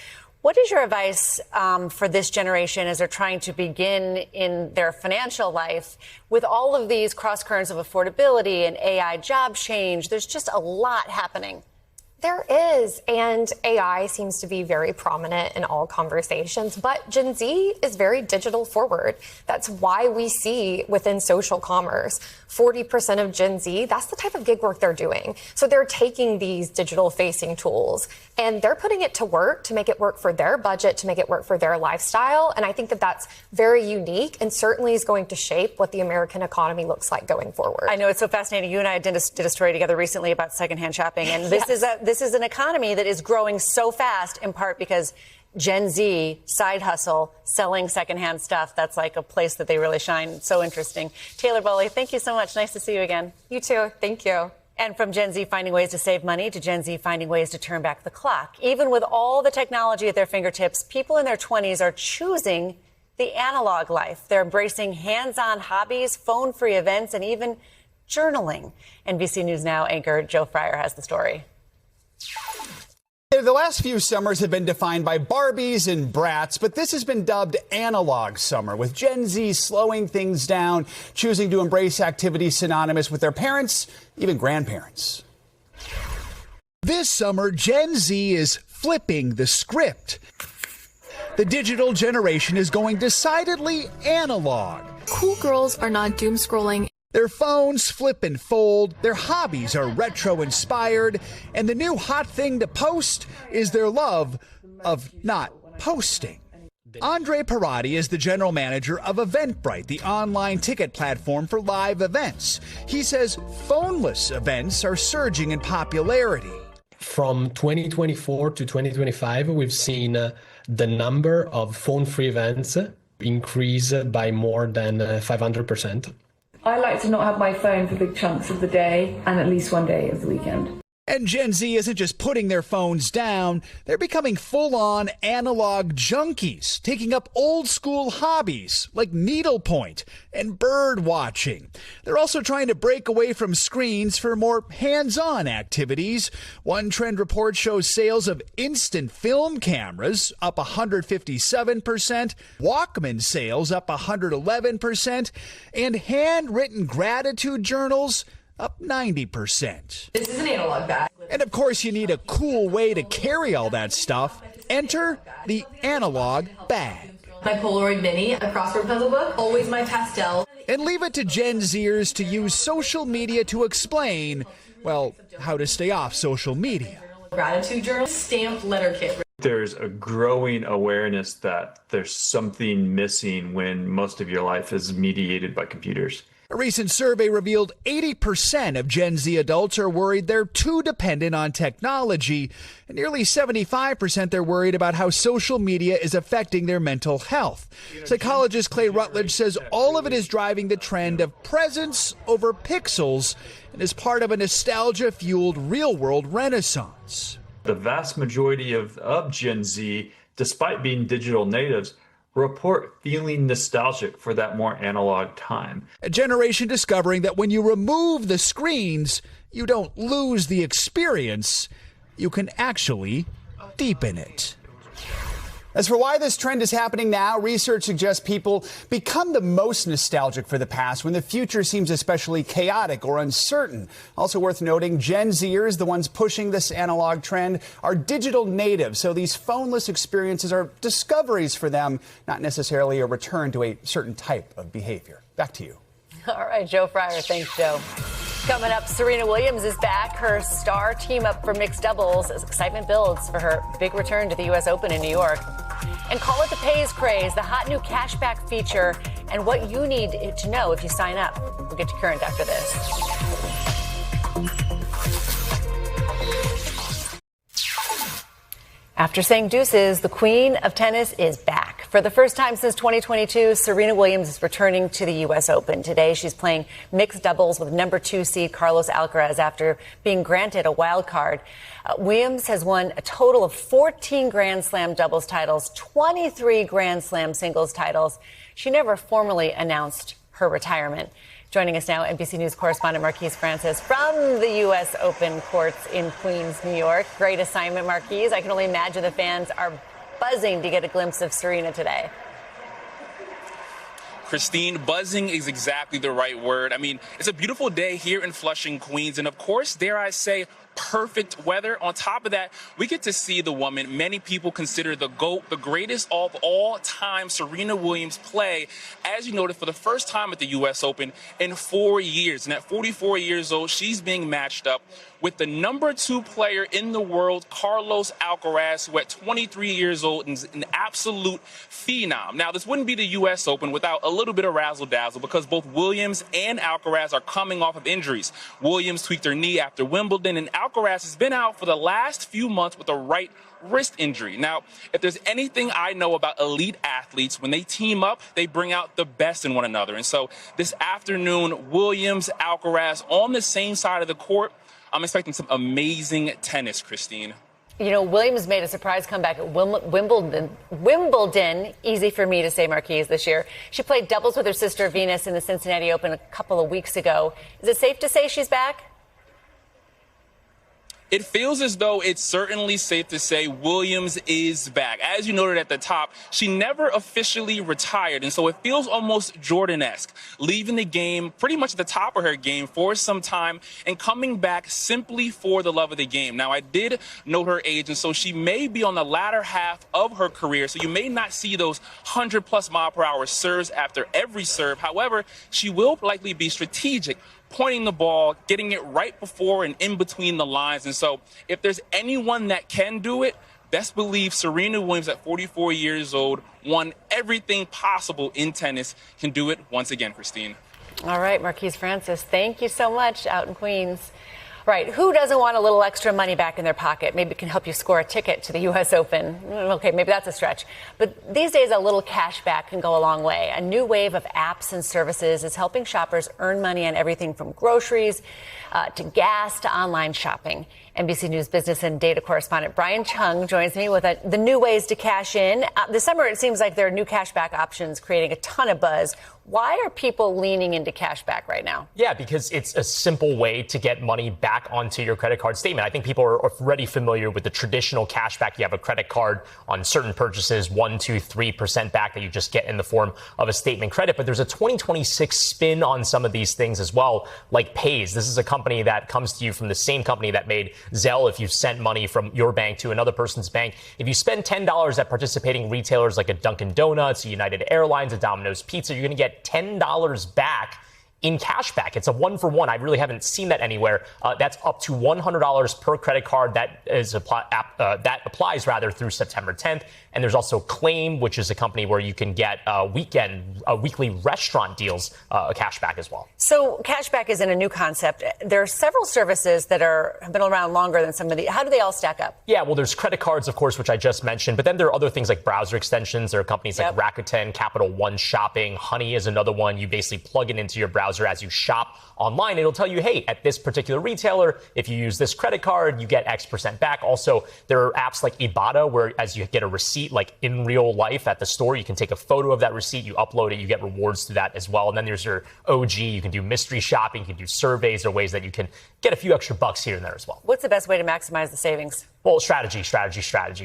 What is your advice for this generation as they're trying to begin in their financial life with all of these cross currents of affordability and AI job change? There's just a lot happening. There is, and AI seems to be very prominent in all conversations, but Gen Z is very digital forward. That's why we see within social commerce, 40% of Gen Z, that's the type of gig work they're doing. So they're taking these digital facing tools and they're putting it to work to make it work for their budget, to make it work for their lifestyle. And I think that that's very unique and certainly is going to shape what the American economy looks like going forward. I know, it's so fascinating. You and I did a story together recently about secondhand shopping, and this this is an economy that is growing so fast, in part because Gen Z side hustle, selling secondhand stuff. That's like a place that they really shine. So interesting. Taylor Boley, thank you so much. Nice to see you again. You too. Thank you. And from Gen Z finding ways to save money to Gen Z finding ways to turn back the clock. Even with all the technology at their fingertips, people in their 20s are choosing the analog life. They're embracing hands-on hobbies, phone-free events, and even journaling. NBC News Now anchor Joe Fryer has the story. The last few summers have been defined by Barbies and brats, but this has been dubbed analog summer, with Gen Z slowing things down, choosing to embrace activities synonymous with their parents, even grandparents. This summer, Gen Z is flipping the script. The digital generation is going decidedly analog. Cool girls are not doom scrolling. Their phones flip and fold, their hobbies are retro-inspired, and the new hot thing to post is their love of not posting. Andre Parati is the general manager of Eventbrite, the online ticket platform for live events. He says phoneless events are surging in popularity. From 2024 to 2025, we've seen the number of phone-free events increase by more than 500%. I like to not have my phone for big chunks of the day and at least one day of the weekend. And Gen Z isn't just putting their phones down, they're becoming full-on analog junkies, taking up old-school hobbies like needlepoint and bird watching. They're also trying to break away from screens for more hands-on activities. One trend report shows sales of instant film cameras up 157%, Walkman sales up 111%, and handwritten gratitude journals up 90%. This is an analog bag. And of course, you need a cool way to carry all that stuff. Enter the analog bag. My Polaroid Mini, a crossword puzzle book, always my pastel. And leave it to Gen Zers to use social media to explain, well, how to stay off social media. Gratitude journal, stamped letter kit. There's a growing awareness that there's something missing when most of your life is mediated by computers. A recent survey revealed 80% of Gen Z adults are worried they're too dependent on technology, and nearly 75% they're worried about how social media is affecting their mental health. Psychologist Clay Rutledge says all of it is driving the trend of presence over pixels and is part of a nostalgia-fueled real-world renaissance. The vast majority of Gen Z, despite being digital natives, report feeling nostalgic for that more analog time. A generation discovering that when you remove the screens, you don't lose the experience, you can actually deepen it. As for why this trend is happening now, research suggests people become the most nostalgic for the past when the future seems especially chaotic or uncertain. Also worth noting, Gen Zers, the ones pushing this analog trend, are digital natives, so these phoneless experiences are discoveries for them, not necessarily a return to a certain type of behavior. Back to you. All right, Joe Fryer. Thanks, Joe. Coming up, Serena Williams is back. Her star team up for mixed doubles as excitement builds for her big return to the U.S. Open in New York. And call it the Pays Craze, the hot new cashback feature, and what you need to know if you sign up. We'll get to current after this. After saying deuces, the queen of tennis is back. For the first time since 2022, Serena Williams is returning to the U.S. Open. Today, she's playing mixed doubles with number 2 seed Carlos Alcaraz after being granted a wild card. Williams has won a total of 14 Grand Slam doubles titles, 23 Grand Slam singles titles. She never formally announced her retirement. Joining us now, NBC News correspondent Marquise Francis from the U.S. Open courts in Queens, New York. Great assignment, Marquise. I can only imagine the fans are buzzing to get a glimpse of Serena today. Christine, buzzing is exactly the right word. I mean, it's a beautiful day here in Flushing, Queens, and of course, dare I say, perfect weather. On top of that, we get to see the woman many people consider the GOAT, the greatest of all time, Serena Williams, play, as you noted, for the first time at the U.S. Open in 4 years. And at 44 years old, she's being matched up with the number 2 player in the world, Carlos Alcaraz, who at 23 years old is an absolute phenom. Now, this wouldn't be the U.S. Open without a little bit of razzle-dazzle because both Williams and Alcaraz are coming off of injuries. Williams tweaked her knee after Wimbledon, and Alcaraz has been out for the last few months with a right wrist injury. Now, if there's anything I know about elite athletes, when they team up, they bring out the best in one another. And so this afternoon, Williams, Alcaraz on the same side of the court, I'm expecting some amazing tennis, Christine. Williams made a surprise comeback at Wimbledon. Easy for me to say, Marquise, this year. She played doubles with her sister Venus in the Cincinnati Open a couple of weeks ago. Is it safe to say she's back? It feels as though it's certainly safe to say Williams is back. As you noted at the top, she never officially retired, and so it feels almost Jordan-esque, leaving the game pretty much at the top of her game for some time and coming back simply for the love of the game. Now, I did note her age, and so she may be on the latter half of her career, so you may not see those 100+ mile per hour serves after every serve. However, she will likely be strategic, pointing the ball, getting it right before and in between the lines. And so if there's anyone that can do it, best believe Serena Williams at 44 years old, won everything possible in tennis, can do it once again, Christine. All right, Marquise Francis, thank you so much out in Queens. Right, who doesn't want a little extra money back in their pocket? Maybe it can help you score a ticket to the U.S. Open. Okay, maybe that's a stretch. But these days, a little cash back can go a long way. A new wave of apps and services is helping shoppers earn money on everything from groceries to gas to online shopping. NBC News business and data correspondent Brian Chung joins me with the new ways to cash in. This summer, it seems like there are new cashback options creating a ton of buzz. Why are people leaning into cashback right now? Yeah, because it's a simple way to get money back onto your credit card statement. I think people are already familiar with the traditional cashback. You have a credit card on certain purchases, 1%, 2%, 3% back that you just get in the form of a statement credit. But there's a 2026 spin on some of these things as well, like Pays. This is a company that comes to you from the same company that made Zelle. If you sent money from your bank to another person's bank, if you spend $10 at participating retailers like a Dunkin' Donuts, a United Airlines, a Domino's Pizza, you're going to get $10 back in cashback. It's a 1-for-1. I really haven't seen that anywhere. That's up to $100 per credit card. That is that applies through September 10th. And there's also Claim, which is a company where you can get weekly restaurant deals, cashback as well. So cashback isn't a new concept. There are several services that have been around longer than some of the. How do they all stack up? Yeah, well, there's credit cards, of course, which I just mentioned. But then there are other things like browser extensions. There are companies like Rakuten, Capital One Shopping. Honey is another one. You basically plug it into your browser as you shop online. It'll tell you, hey, at this particular retailer, if you use this credit card, you get X% back. Also, there are apps like Ibotta, where as you get a receipt, like in real life at the store, you can take a photo of that receipt, you upload it, you get rewards through that as well. And then there's your OG. You can do mystery shopping, you can do surveys, or ways that you can get a few extra bucks here and there as well. What's the best way to maximize the savings? Well, strategy,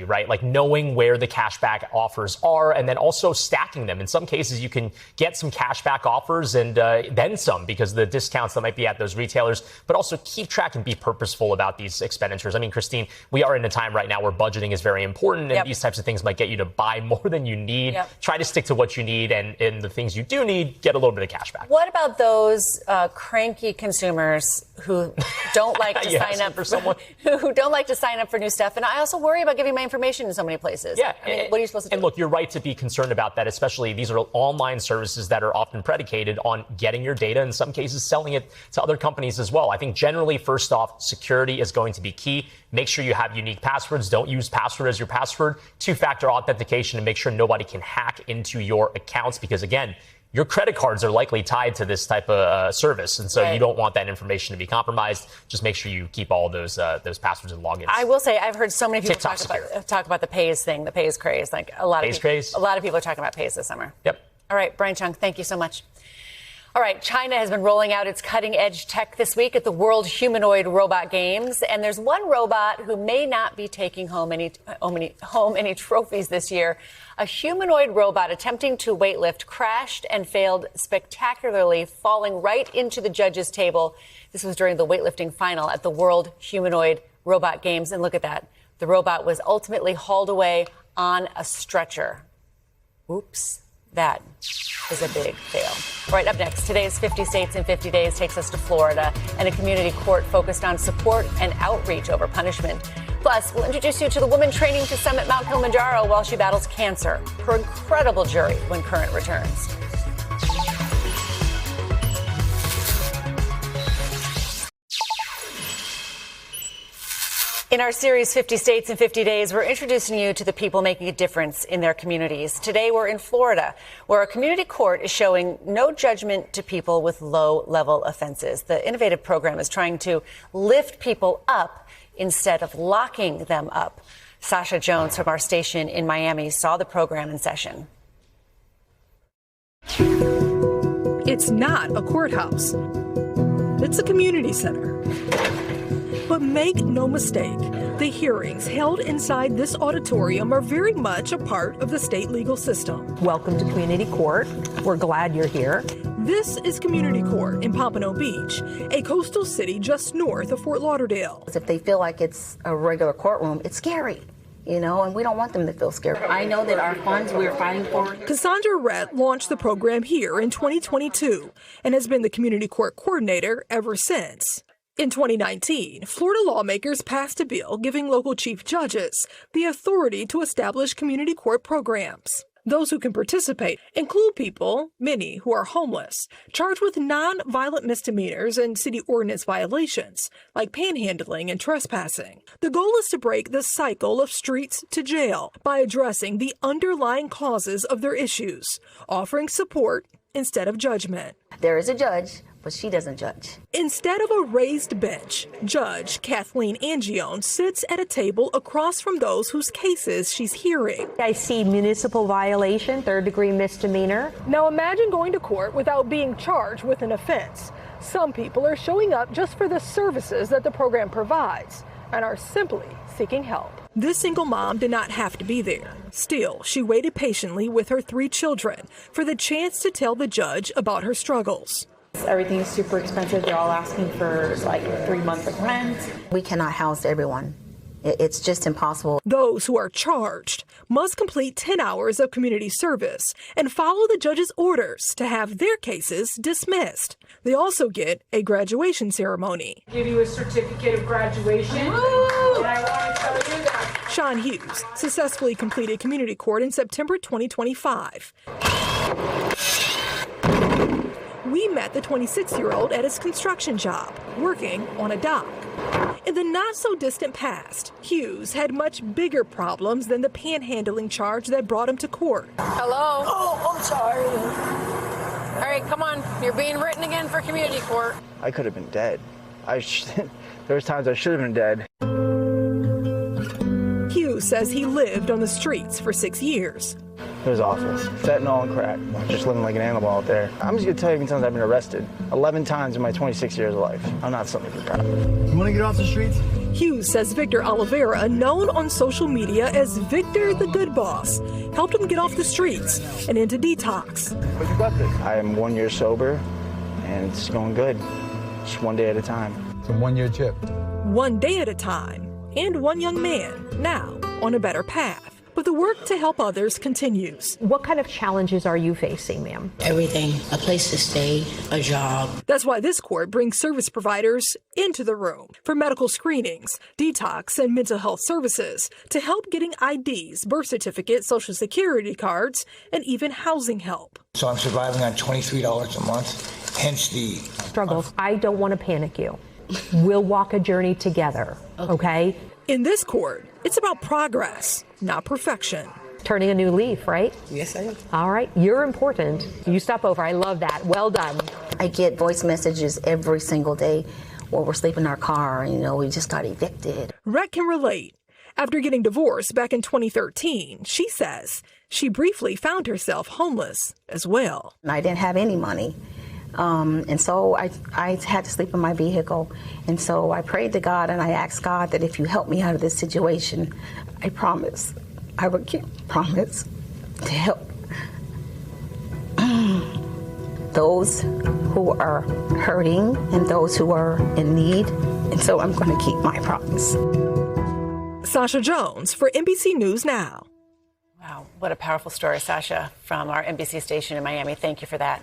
right? Like knowing where the cashback offers are and then also stacking them. In some cases, you can get some cashback offers and then some because of the discounts that might be at those retailers, but also keep track and be purposeful about these expenditures. I mean, Christine, we are in a time right now where budgeting is very important, and these types of things might get you to buy more than you need. Try to stick to what you need, and the things you do need, get a little bit of cashback. What about those cranky consumers who don't like to sign up for someone who don't like to sign up for new stuff? And I also worry about giving my information in so many places. Yeah. I mean, what are you supposed to do? And look, you're right to be concerned about that, especially these are online services that are often predicated on getting your data, in some cases selling it to other companies as well. I think generally, first off, security is going to be key. Make sure you have unique passwords. Don't use password as your password. Two-factor authentication to make sure nobody can hack into your accounts because, again, your credit cards are likely tied to this type of service, and so you don't want that information to be compromised. Just make sure you keep all those passwords and logins. I will say I've heard so many people talk about the Pays thing, the Pays craze. Like a lot of people are talking about Pays this summer. Yep. All right, Brian Chung, thank you so much. All right, China has been rolling out its cutting-edge tech this week at the World Humanoid Robot Games, and there's one robot who may not be taking home any trophies this year. A humanoid robot attempting to weightlift crashed and failed spectacularly, falling right into the judges' table. This was during the weightlifting final at the World Humanoid Robot Games, and look at that. The robot was ultimately hauled away on a stretcher. Oops. That is a big fail. All right, up next, today's 50 States in 50 Days takes us to Florida and a community court focused on support and outreach over punishment. Plus, we'll introduce you to the woman training to summit Mount Kilimanjaro while she battles cancer. Her incredible journey when Current returns. In our series, 50 States in 50 Days, we're introducing you to the people making a difference in their communities. Today, we're in Florida, where a community court is showing no judgment to people with low-level offenses. The innovative program is trying to lift people up instead of locking them up. Sasha Jones from our station in Miami saw the program in session. It's not a courthouse. It's a community center. But make no mistake, the hearings held inside this auditorium are very much a part of the state legal system. Welcome to Community Court. We're glad you're here. This is Community Court in Pompano Beach, a coastal city just north of Fort Lauderdale. If they feel like it's a regular courtroom, it's scary. And we don't want them to feel scared. I know that our funds we're fighting for. Cassandra Rhett launched the program here in 2022 and has been the community court coordinator ever since. In 2019, Florida lawmakers passed a bill giving local chief judges the authority to establish community court programs. Those who can participate include people, many who are homeless, charged with non-violent misdemeanors and city ordinance violations, like panhandling and trespassing. The goal is to break the cycle of streets to jail by addressing the underlying causes of their issues, offering support instead of judgment. There is a judge, but she doesn't judge. Instead of a raised bench, Judge Kathleen Angione sits at a table across from those whose cases she's hearing. I see municipal violation, third-degree misdemeanor. Now imagine going to court without being charged with an offense. Some people are showing up just for the services that the program provides and are simply seeking help. This single mom did not have to be there. Still, she waited patiently with her 3 children for the chance to tell the judge about her struggles. Everything is super expensive. They're all asking for like 3 months of rent. We cannot house everyone. It's just impossible. Those who are charged must complete 10 hours of community service and follow the judge's orders to have their cases dismissed. They also get a graduation ceremony. Give you a certificate of graduation. And I want to tell you that Sean Hughes successfully completed community court in September 2025. We met the 26-year-old at his construction job, working on a dock. In the not-so-distant past, Hughes had much bigger problems than the panhandling charge that brought him to court. Hello? Oh, I'm sorry. All right, come on. You're being written again for community court. I could have been dead. There was times I should have been dead. Hughes says he lived on the streets for 6 years. It was awful. Fentanyl and crack. Just living like an animal out there. I'm just going to tell you how many times I've been arrested. 11 times in my 26 years of life. I'm not something to be proud of. You want to get off the streets? Hughes says Victor Oliveira, known on social media as Victor the Good Boss, helped him get off the streets and into detox. But you got this. I am 1 year sober, and it's going good. Just one day at a time. It's a 1 year trip. One day at a time, and one young man, now on a better path. But the work to help others continues. What kind of challenges are you facing, ma'am? Everything. A place to stay, a job. That's why this court brings service providers into the room for medical screenings, detox, and mental health services to help getting IDs, birth certificates, social security cards, and even housing help. So I'm surviving on $23 a month, hence the struggles. I don't want to panic you. We'll walk a journey together, okay? In this court, it's about progress, not perfection. Turning a new leaf, right? Yes, I am. All right, you're important. You stop over. I love that. Well done. I get voice messages every single day where we're sleeping in our car, we just got evicted. Rhett can relate. After getting divorced back in 2013, she says she briefly found herself homeless as well. I didn't have any money. And so I had to sleep in my vehicle. And so I prayed to God and I asked God that if you help me out of this situation, I promise, I would promise to help those who are hurting and those who are in need. And so I'm going to keep my promise. Sasha Jones for NBC News Now. Wow, what a powerful story, Sasha, from our NBC station in Miami. Thank you for that.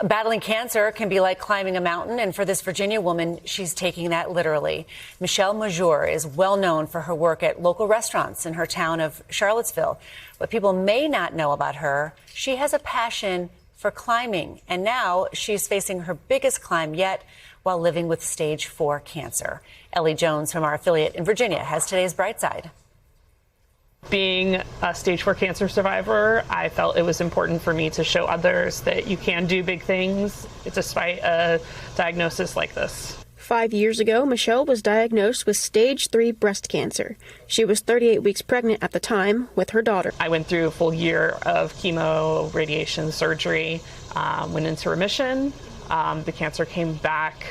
Battling cancer can be like climbing a mountain, and for this Virginia woman, she's taking that literally. Michelle Majour is well known for her work at local restaurants in her town of Charlottesville. What people may not know about her, she has a passion for climbing, and now she's facing her biggest climb yet while living with stage 4 cancer. Ellie Jones from our affiliate in Virginia has today's Bright Side. Being a stage 4 cancer survivor, I felt it was important for me to show others that you can do big things despite a diagnosis like this. 5 years ago, Michelle was diagnosed with stage 3 breast cancer. She was 38 weeks pregnant at the time with her daughter. I went through a full year of chemo, radiation, surgery, went into remission. The cancer came back.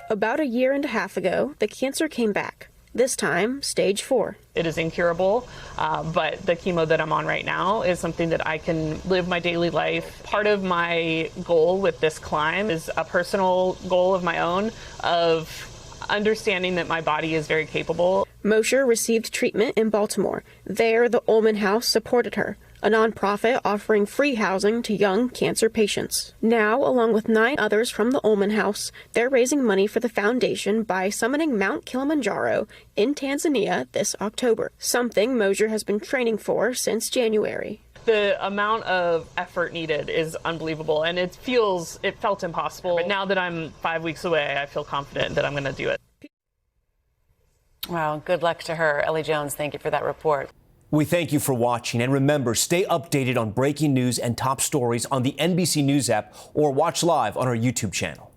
About a year and a half ago, the cancer came back. This time, stage 4. It is incurable, but the chemo that I'm on right now is something that I can live my daily life. Part of my goal with this climb is a personal goal of my own of understanding that my body is very capable. Mosher received treatment in Baltimore. There, the Ullman House supported her, a nonprofit offering free housing to young cancer patients. Now, along with 9 others from the Ullman House, they're raising money for the foundation by summiting Mount Kilimanjaro in Tanzania this October, something Mosher has been training for since January. The amount of effort needed is unbelievable, and it felt impossible. But now that I'm 5 weeks away, I feel confident that I'm going to do it. Wow, good luck to her. Ellie Jones, thank you for that report. We thank you for watching, and remember, stay updated on breaking news and top stories on the NBC News app or watch live on our YouTube channel.